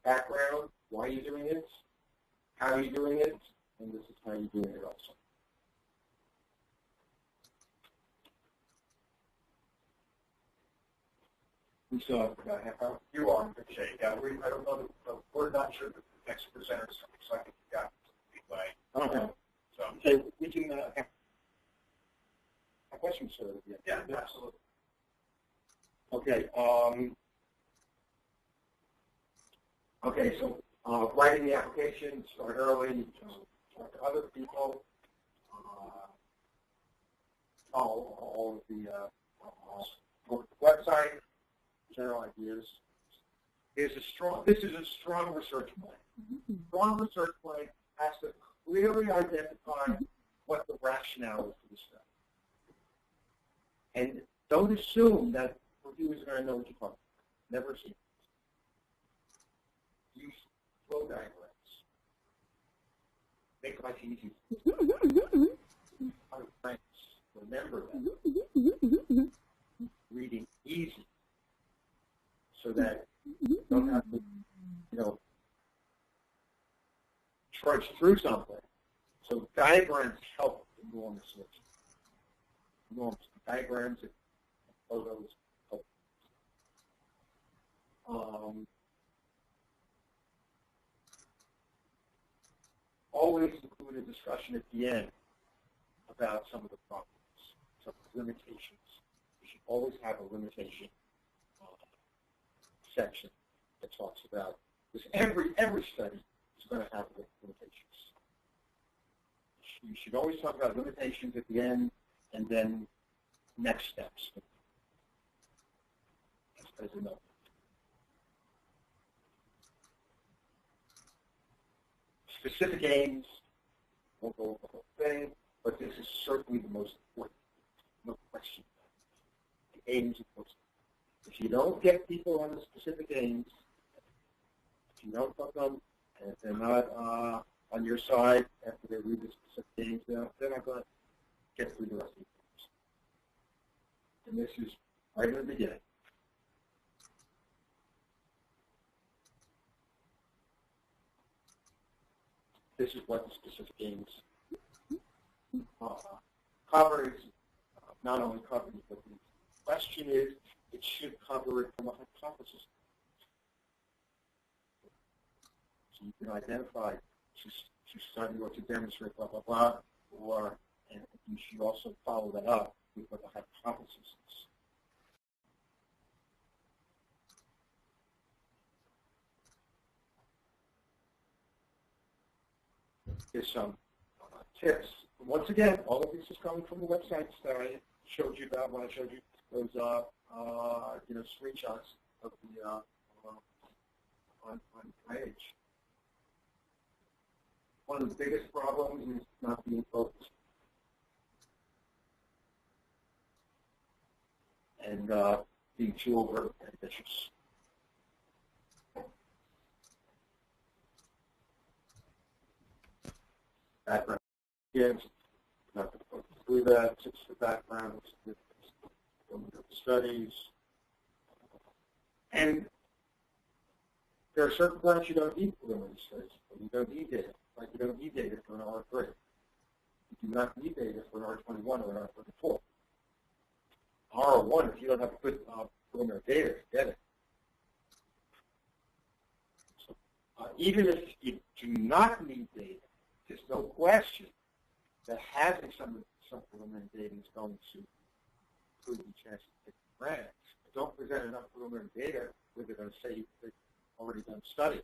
Speaker 1: Background, why are you doing it? How are you doing it? And this is how you're doing it also. We saw
Speaker 2: you are in good shape. Yeah, I don't know. We're not sure that the next presenter is something, so I think you got it.
Speaker 1: Okay.
Speaker 2: So
Speaker 1: okay, we can have a question, sir.
Speaker 2: Yeah, absolutely.
Speaker 1: Okay. Okay, so writing the application, start early, talk to other people, follow all of the website, general ideas. This is a strong research plan. Strong research plan has to clearly identify what the rationale is for the study. And don't assume that reviewers are going to know what you're talking about. Never assume. Use flow diagrams. Make life easy. Remember that. Reading easy. So that you don't have to, trudge through something. So diagrams help enormously. Diagrams and photos help. Always include a discussion at the end about some of the problems, some of the limitations. You should always have a limitation section that talks about this. Every study is going to have limitations. You should always talk about limitations at the end and then next steps as a note. Specific aims, won't go over the whole thing, but this is certainly the most important. No question. The aims are most important. If you don't get people on the specific aims, if you don't put them, and if they're not on your side after they read the specific aims, they're not going to get through the rest of the aims. And this is right in the beginning. This is what the specific aims covers. Not only covers, but the question is, it should cover it from a hypothesis. So you can identify to study or to demonstrate blah, blah, blah, and you should also follow that up with what the hypothesis is. Here's some tips. Once again, all of this is coming from the websites that I showed you about when I showed you those screenshots of the on NIH. One of the biggest problems is not being focused. And being too over ambitious. Background kids, not going to focus through that, just the background, the studies. And there are certain grants you don't need preliminary studies, but you don't need data. Like you don't need data for an R3. You do not need data for an R21 or an R34. R01, if you don't have good preliminary data, get it. So, even if you do not need data, there's no question that having some preliminary data is going to improve the chance of taking grants. But don't present enough preliminary data where they're going to say they've already done study.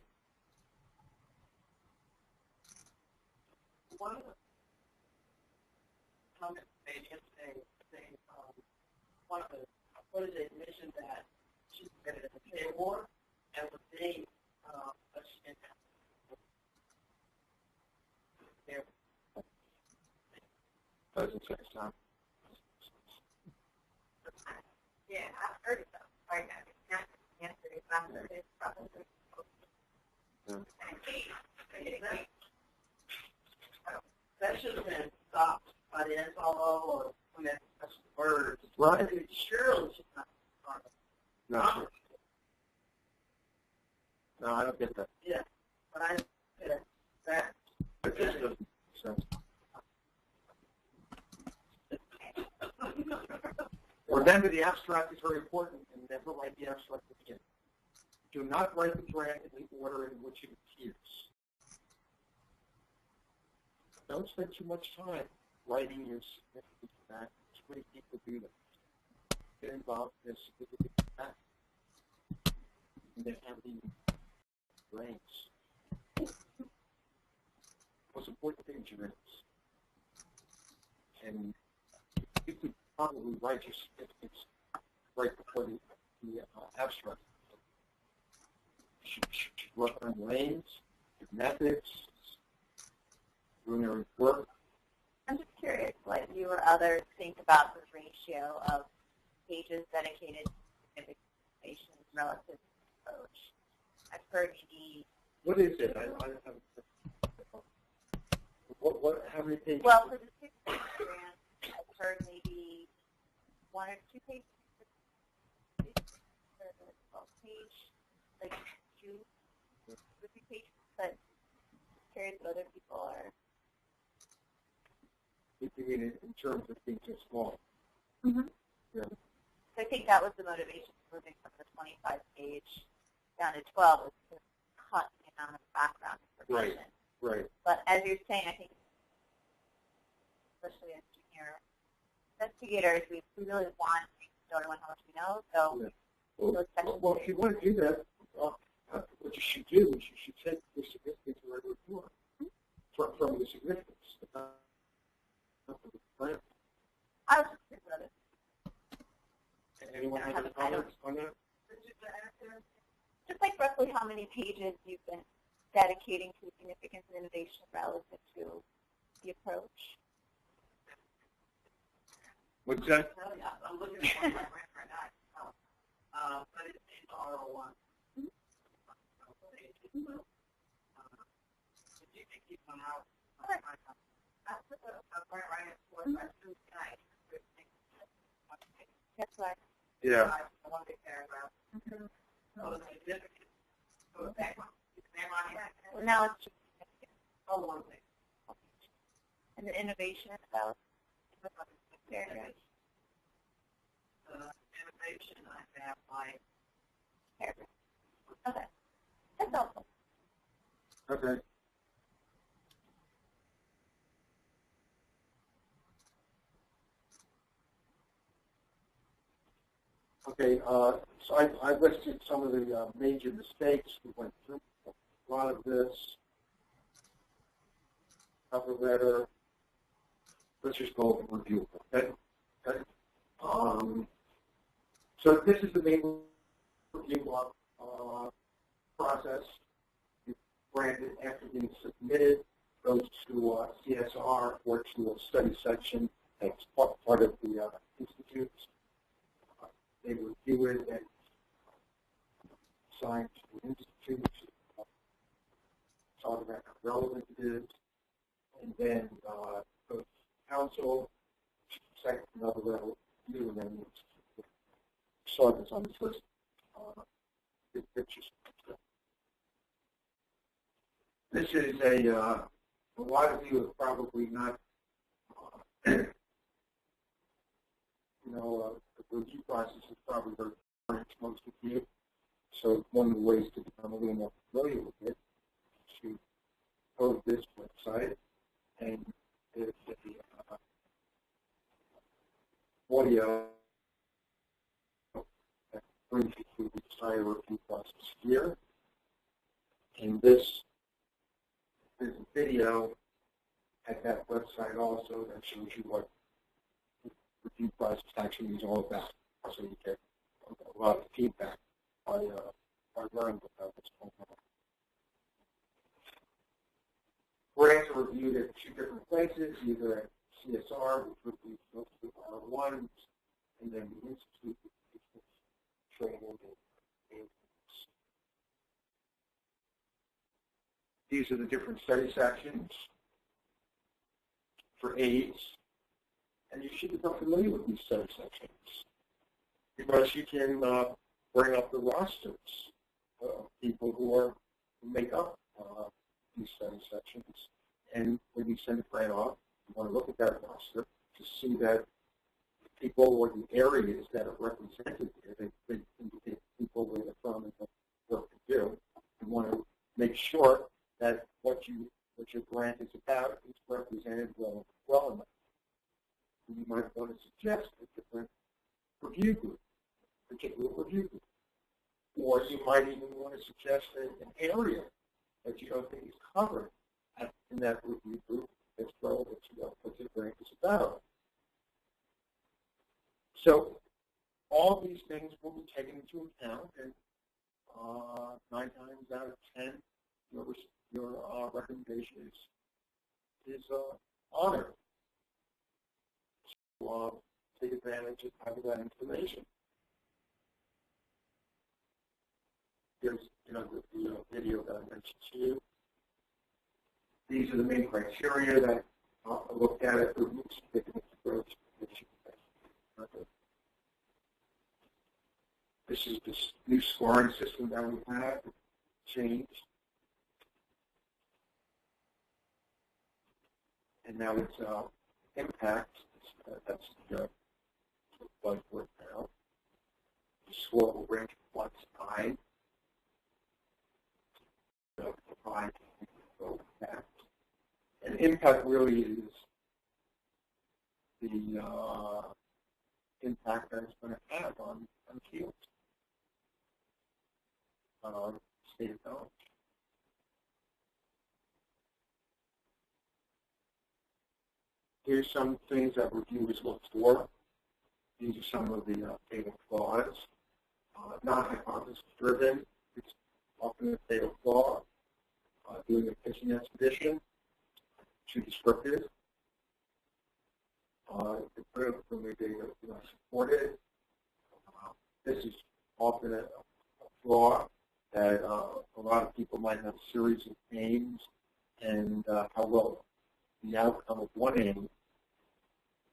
Speaker 4: comment made yesterday saying one of the what is it mentioned that she submitted a pay award and was named but she didn't have there.
Speaker 1: Doesn't take time.
Speaker 3: Yeah, I've heard of them. Right now, it's not yesterday, but I'm sure it's probably.
Speaker 4: That should have been stopped by the NSLO or when that special words.
Speaker 1: Right.
Speaker 4: It surely should not be started.
Speaker 1: No. No, I don't get that.
Speaker 4: Yeah, but I get that.
Speaker 1: It just doesn't make sense. Remember, the abstract is very important, and never write the abstract at the beginning. Do not write the grant in the order in which it appears. Don't spend too much time writing your significant fact. Too many people do that. Get involved in their significant fact. And they have the brains. Most important thing is your names. And you could probably write your significance right before the abstract. You should work on lanes, methods, doing your work.
Speaker 5: I'm just curious what you or others think about the ratio of pages dedicated to information relative to approach. I've heard maybe.
Speaker 1: What is it? How many pages?
Speaker 5: Well, for the 6-page grant, I've heard maybe 1 or 2 pages. For the 12-page, like 2 or 3 pages. But I'm curious what other people are.
Speaker 1: You mean in terms of being too small?
Speaker 5: Mm-hmm.
Speaker 1: Yeah.
Speaker 5: So I think that was the motivation for moving from the 25-page down to 12 was to cut the amount of background information.
Speaker 1: Right.
Speaker 5: But as you're saying, I think, especially as junior investigators, we really want to show everyone how much we know. So,
Speaker 1: yeah. Well, if you want to do that, what you should do is you should take the significance of the report from the significance.
Speaker 5: I was just curious about it.
Speaker 1: Anyone have any comments on that?
Speaker 5: Just like roughly how many pages you've been dedicating to significance and innovation relative to the approach.
Speaker 1: What's that?
Speaker 4: I'm looking at one right now. But it's R01. If you can keep one out,
Speaker 5: That's right.
Speaker 1: Yeah.
Speaker 4: one big paragraph.
Speaker 5: Mm-hmm.
Speaker 4: So the significance. So the background.
Speaker 5: Well, now it's just
Speaker 4: Oh, one thing.
Speaker 5: and the innovation about very good.
Speaker 4: Innovation, I have my
Speaker 5: Paragraph. Okay. That's helpful.
Speaker 1: Okay. Okay, so I listed some of the major mistakes we went through. A lot of this, cover letter. Let's just go over and review it, okay? Okay. So this is the main review process. You grant it after being submitted, goes to CSR or to a study section that's part of the institute. They review it and assign to the institute, talk about how relevant it is, and then goes to council, second another level review, and then saw this on this list. Big pictures. This is a lot of you have probably not, the review process is probably very foreign to most of you. So one of the ways to become a little more familiar with it is to go to this website, and there's the audio that brings you through the entire review process here. And this is a video at that website also that shows you what enterprise actually is all about. So you get a lot of feedback by learning about what's going on. Grants are reviewed at 2 different places, either at CSR, which would be mostly R1, and then the Institute, which is training and maintenance. These are the different study sections for AIDS, and you should become familiar with these study sections because you can bring up the rosters of people who make up these study sections. And when you send a grant off, you want to look at that roster to see that the people or the areas that are represented here, they indicate people where they're from and what work to do. You want to make sure that what your grant is about is represented well enough. And you might want to suggest a different review group, particular review group. Or you might even want to suggest an area that you don't think is covered in that review group that's relevant to what your grant is about. So all these things will be taken into account, and 9 times out of 10, your recommendation is honored. So take advantage of that information. Here's the video that I mentioned to you. These are the main criteria that I looked at it. This is this new scoring system that we have changed. And now it's impact. That's the buzzword now. The score will rank 1 to 9. Impact. And impact really is the impact that it's going to have on fields, state of knowledge. Here's some things that reviewers look for. These are some of the fatal flaws. Not hypothesis driven. It's often a fatal flaw. Doing a fishing expedition, too descriptive. The critical data supported. This is often a flaw that a lot of people might have a series of aims, and how well the outcome of one aim,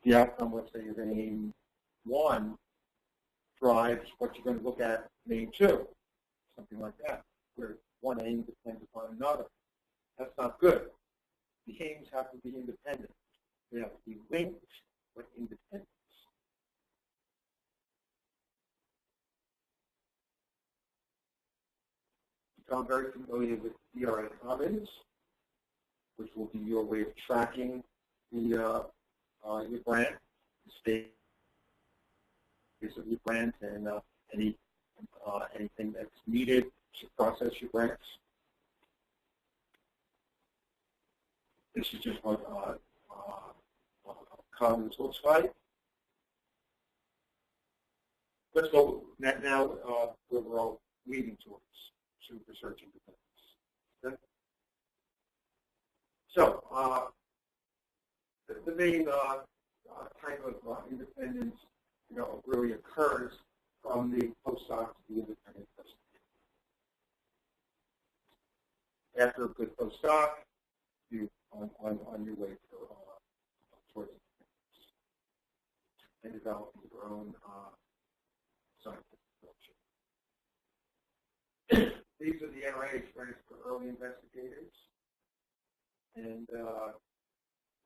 Speaker 1: the outcome, let's say, of aim 1 drives what you're going to look at in aim 2, something like that, where one aim depends upon another. That's not good. The aims have to be independent. They have to be linked with independence. Become very familiar with DRA Commons, which will be your way of tracking your grant, the status of your grant, and anything that's needed to process your grants. This is just what Commons looks like. Let's go now where we're all leading towards to research independence. Okay? So the main type of independence, really occurs from the postdoc to the independent investigator. After a good postdoc, you on your way towards independence and developing your own scientific approach. These are the NIH grants for early investigators, and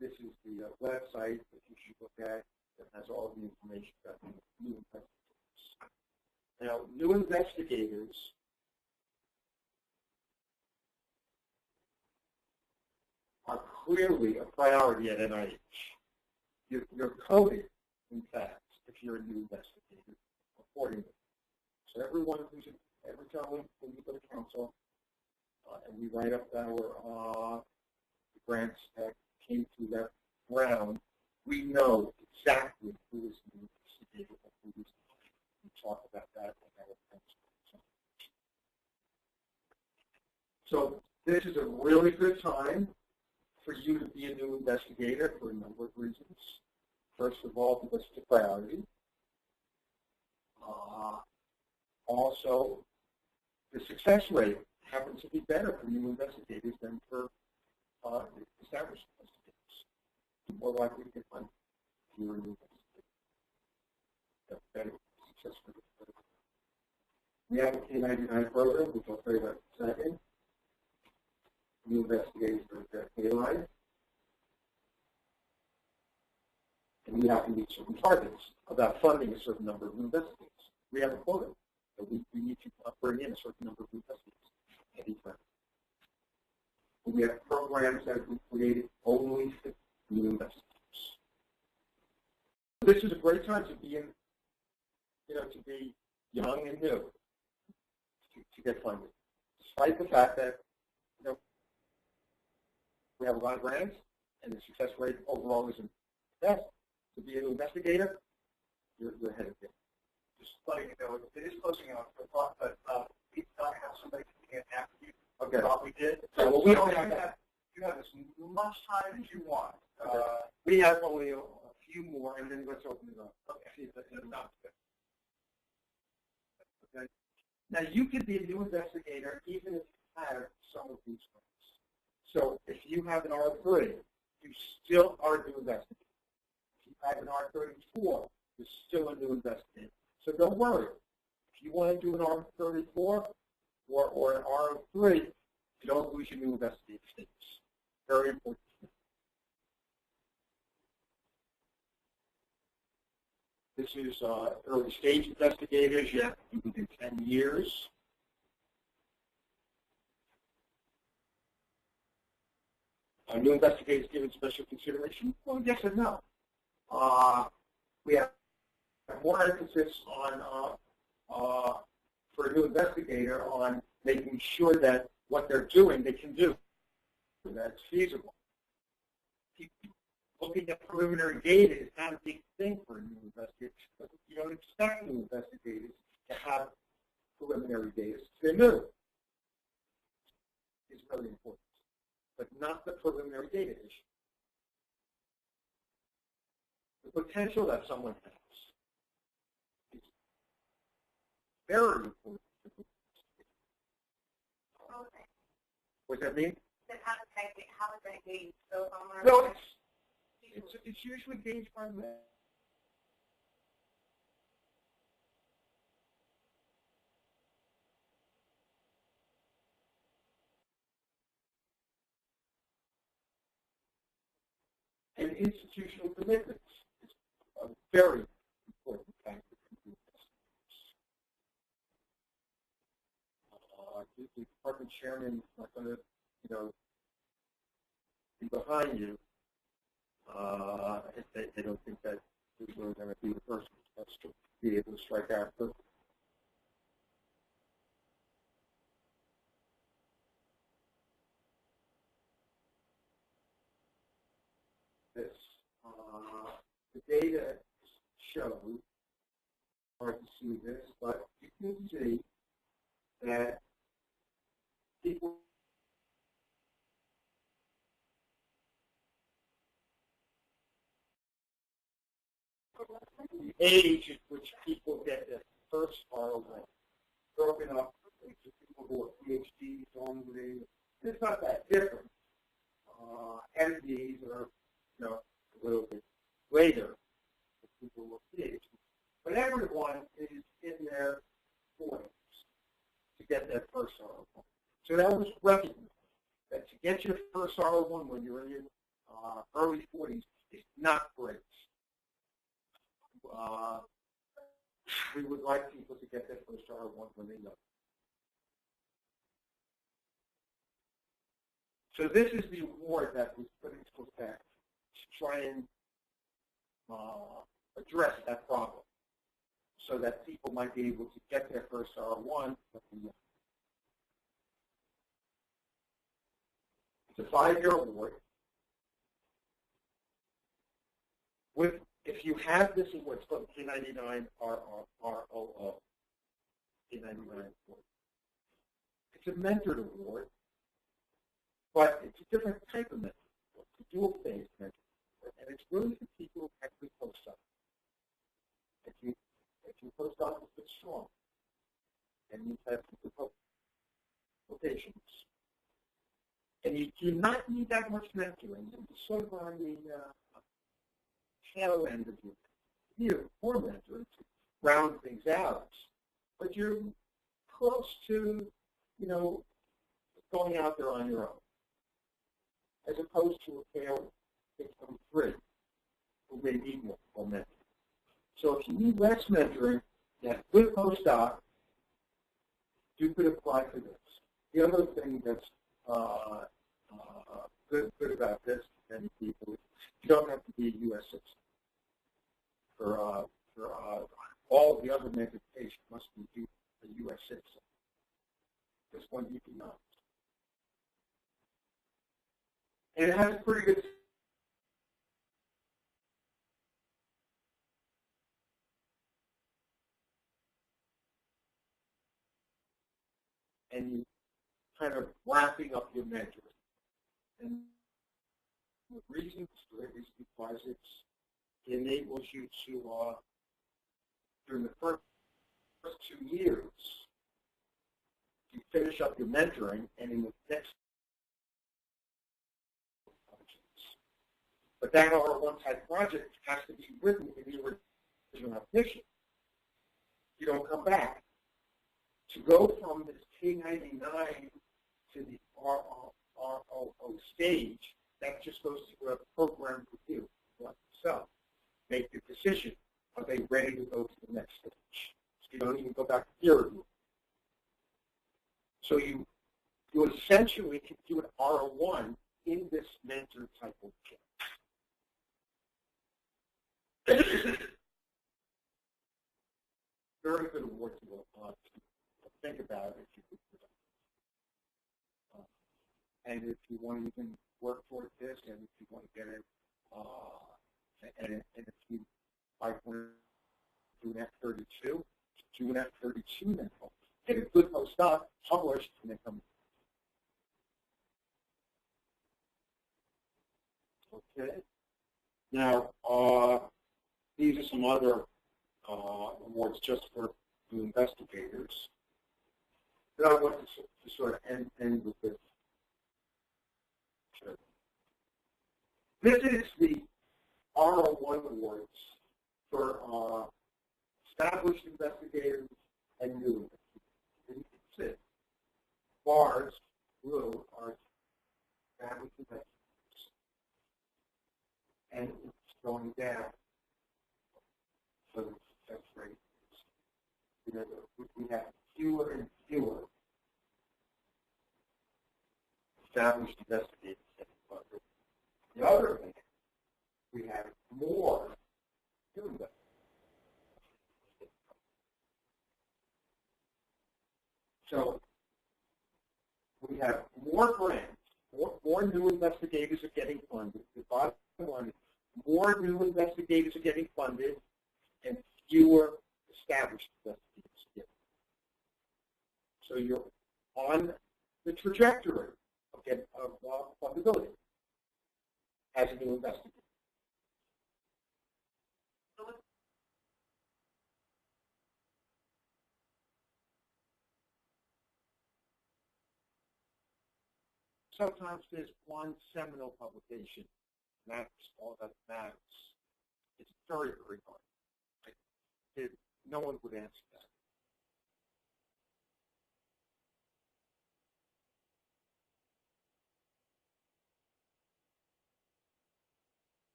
Speaker 1: this is the website that you should look at that has all the information about new investigators. Now, new investigators are clearly a priority at NIH. You're coded, in fact, if you're a new investigator, accordingly. So every time when we go to council and we write up our grants that came through that round, we know exactly who is the new So this is a really good time for you to be a new investigator for a number of reasons. First of all, because it's a priority. Also, the success rate happens to be better for new investigators than for established investigators. More likely to get funded if you're a new investigator. That's better success rate. We have a K-99 program, which I'll tell you about in a second. New investigators are K-line. And we have to meet certain targets about funding a certain number of investigators. We have a quota. So we need to bring in a certain number of investigators at each time. We have programs that have been created only for new investigators. This is a great time to be in, to be young and new, to get funded. Despite the fact that, we have a lot of grants and the success rate overall isn't the best. To be an investigator, you're ahead of it.
Speaker 2: Just letting you know, it is closing out for thought, but we don't have somebody to get after you.
Speaker 1: Okay.
Speaker 2: Thought we did.
Speaker 1: So well, we don't have that.
Speaker 2: You have as much time as you want.
Speaker 1: We have only a few more, and then let's open it up.
Speaker 2: Okay.
Speaker 1: See if that's enough. Okay. Now, you can be a new investigator even if you have some of these things. So if you have an R3, you still are a new investigator. If you have an R34, you're still a new investigator. So don't worry. If you want to do an R34 or an R03, you don't lose your new investigator status. Very important. This is early stage investigators. You have to do within 10 years. Are new investigators given special consideration? Well, yes and no. We have more emphasis on, for a new investigator, on making sure that what they're doing, they can do. That's feasible. Looking at preliminary data is not a big thing for a new investigator. You don't expect new investigators to have preliminary data. They're new. It's really important, but not the preliminary data issue. The potential that someone has is very important. What does that mean?
Speaker 3: How does that gauge? So
Speaker 1: No, it's usually gauged by that. And institutional commitments is a very important factor for investors. The department chairman is not going to, be behind you. If they don't think that who's really going to be the person that's to be able to strike out. But this, the data shows, hard to see this, but you can see that people the age at which people get their first ROI broken up into people who are PhDs only. It's not that different. MDs are, a little bit later for people who are PhDs. But everyone is in their 40s to get their first RO1. So that was recognized that to get your first RO1 when you're in your early 40s is not great. We would like people to get their first RO1 when they know. So this is the award that was put into effect to try and address that problem so that people might be able to get their first RO1. It's a 5-year award. If you have this award, it's called K-99 ROO. K-99 award. It's a mentored award. But it's a different type of mentoring. It's a dual-phase mentoring. And it's really for people who have good postdoc. If your postdoc is good strong, and you've had good publications, and you do not need that much mentoring, you're sort of on the tail end of your career for mentoring to round things out. But you're close to, going out there on your own, as opposed to a pair from three who may need more mentoring. So if you need less mentoring, you have good postdoc, you could apply for this. The other thing that's good about this for many people is you don't have to be a U.S. citizen. For all the other mentored patients must be a U.S. citizen. This one you do not. And it has a pretty good and you kind of wrapping up your mentoring. And the reason for it is because it enables you to, during the first 2 years, you finish up your mentoring, and in the next but that R1 type project has to be written in the original application. You don't come back. To go from this K99 to the ROO stage, that just goes through a program review. So, make the decision. Are they ready to go to the next stage? So you don't even go back to peer review. So you essentially can do an R1 in this mentor type of case. Very good award to think about it if you could. And if you want to even work toward this, and if you want to get it, and if you like want to do an F32, do an F32 then. Get a good postdoc, published, and then come. Okay. Now, these are some other awards just for the investigators. But I want to sort of end with this. This is the R01 awards for established investigators and new investigators. And you can see bars, blue, are established investigators. And it's going down. So that's right. We have fewer and fewer established investigators. The other thing, we have more new investigators. So we have more grants, more new investigators are getting funded. The bottom line, more new investigators are getting funded, and fewer established investigators. So you're on the trajectory of fundability as a new investigator. Sometimes there's one seminal publication, and that's all that matters. It's very, very hard. No one would answer that.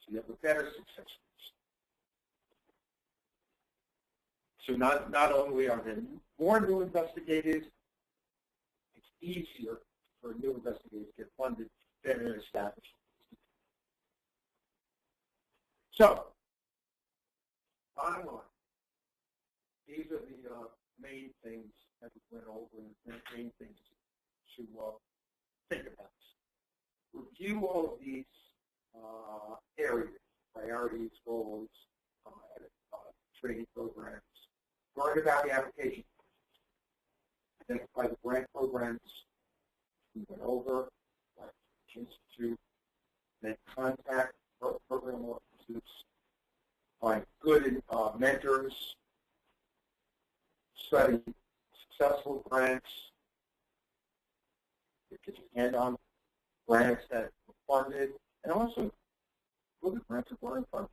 Speaker 1: So you have a better success rate. So not only are there more new investigators, it's easier for new investigators to get funded than an established. So, bottom line, these are the main things that we went over and the main things to think about. Review all of these areas, priorities, goals, training programs. Learn about the application. Identify the grant programs we went over, like Institute, then contact program officers, find good mentors, study successful grants, get your hand on grants that were funded, and also look at grants that weren't funded.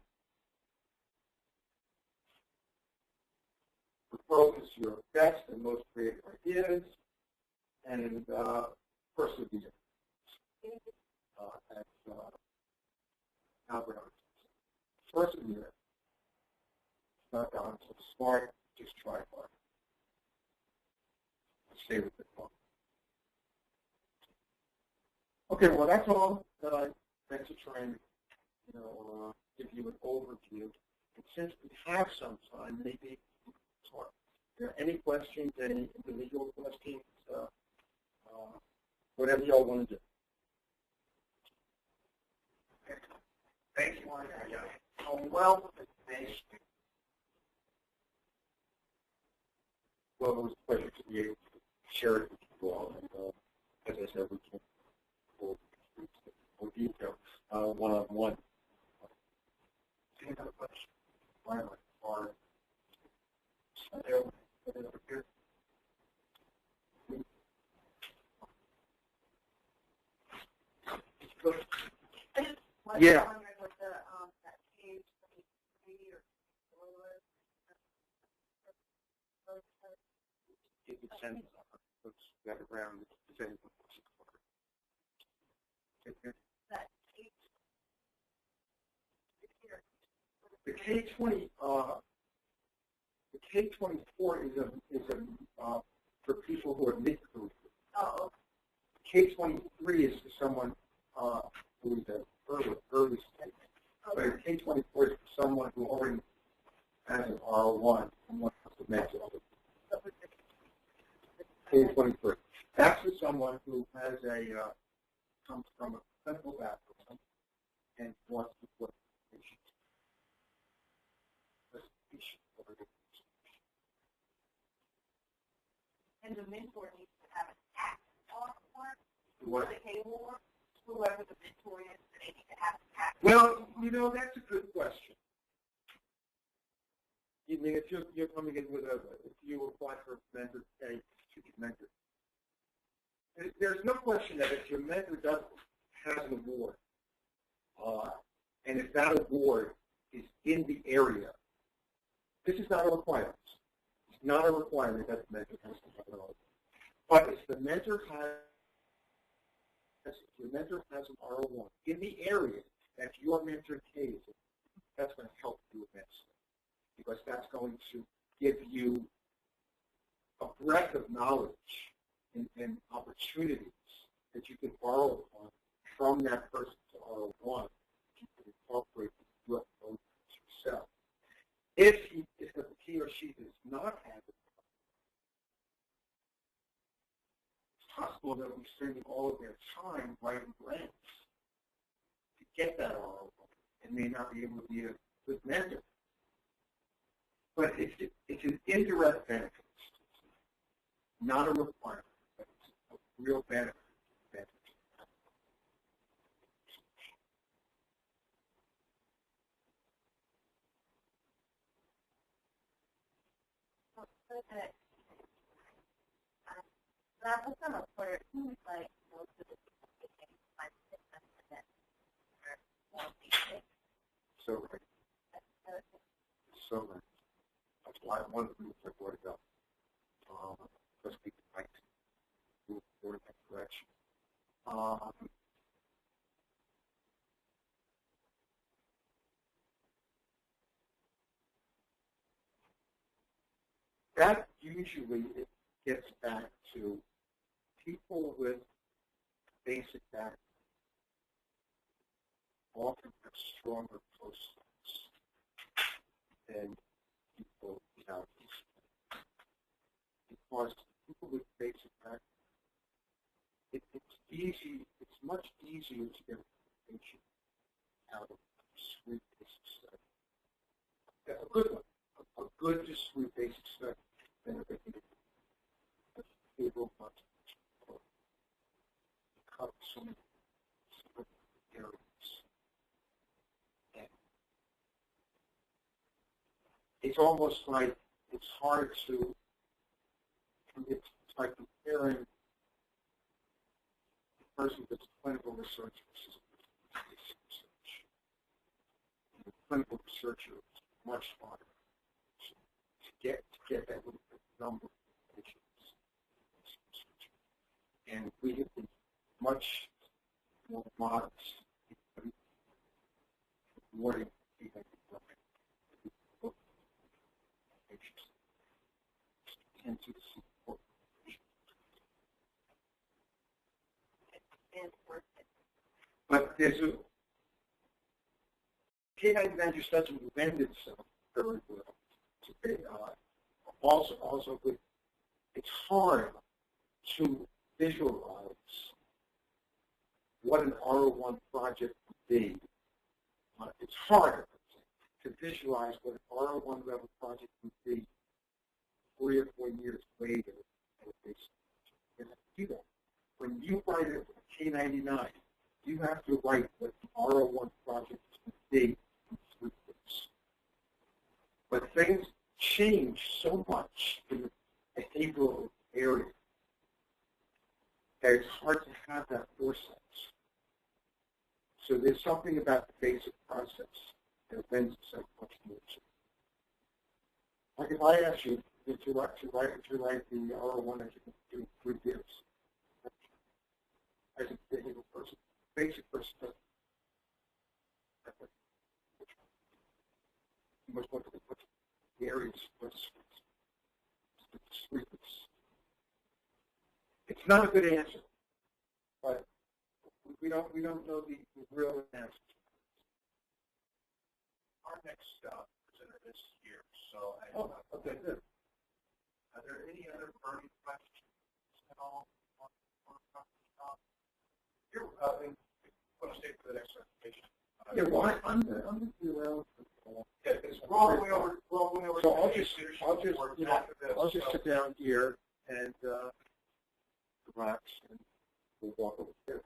Speaker 1: Propose your best and most creative ideas, and persevere. As Albert Einstein said, persevere. It's not done so smart, just try hard. Stay with it. Okay, well that's all that I meant to try and give you an overview. And since we have some time, maybe talk. Are there any questions, any individual questions, whatever y'all want to do?
Speaker 2: Thank you. A wealth of information.
Speaker 1: Well, it was a pleasure to be able to share it with you all. And as I said, we can go into more detail one-on-one.
Speaker 2: Any other questions?
Speaker 1: Or yeah. It depends on what's got around the same. The K-20, the K-24 is a for people who are mid-career.
Speaker 3: Oh.
Speaker 1: K-23 is for someone who is at early stage.
Speaker 3: Okay.
Speaker 1: But K-24 is for someone who already has an R1 and wants to make it. K-23. That's for someone who has comes from a clinical background and wants to put patients.
Speaker 3: And the mentor needs to have an act on
Speaker 1: What?
Speaker 3: the K-War, whoever the mentor is, they need to have an act.
Speaker 1: Well, that's a good question. I mean, if you're coming in with if you apply for a mentor, a strategic mentor, there's no question that if your mentor has an award, and if that award is in the area, this is not a requirement. It's not a requirement that the mentor has to have an award. But if the mentor has an R1 in the area that your mentor is in, that's going to help you immensely, because that's going to give you a breadth of knowledge and opportunities that you can borrow upon from that person's R1 you can incorporate your programs yourself. If he or she does not have it, it's possible that we're spending all of their time writing grants to get that R1 and may not be able to be a good mentor. But it's an indirect benefit, not a requirement, but it's a real benefit.
Speaker 5: That was some report. It seems like most of the people getting
Speaker 1: So right. So right. That's why one of the reasons I brought it up. Because we might move forward in that direction. That usually gets back to people with basic background often have stronger post-studies. than people, because people with basic math, it's easy. It's much easier to get information out of discrete basic study. A good one, a good discrete basic study, than a table much covers so many areas. And it's almost like it's hard to. It's like comparing a person that's clinical research versus basic research. And the clinical researcher is much harder to get that little bit number of patients. And we have been much more modest in rewarding patients. Tend to support but there's a K99 just doesn't lend itself very well to AI. Also, it's hard to visualize what an R01 project would be. It's harder to visualize what an R01 level project would be 3 or 4 years later. You have to do that. When you write a K99, you have to write what the R01 project would be in 3 years. But things change so much in the behavioral area that it's hard to have that foresight. So there's something about the basic process that lends itself much more to. Like if I ask you, did you write the R01 as you can do 3 years? As a behavioral person, basic person doesn't. You must look at the areas where it's not a good answer, but we don't know the real answer.
Speaker 2: Our next presenter this year, so
Speaker 1: Okay, good.
Speaker 2: Are there any other burning questions at all on You're going to stay for the next presentation.
Speaker 1: Yeah, well, I'm going to be around.
Speaker 2: Yeah, it's all the way over.
Speaker 1: So I'll just sit down here and relax, and we'll walk over there.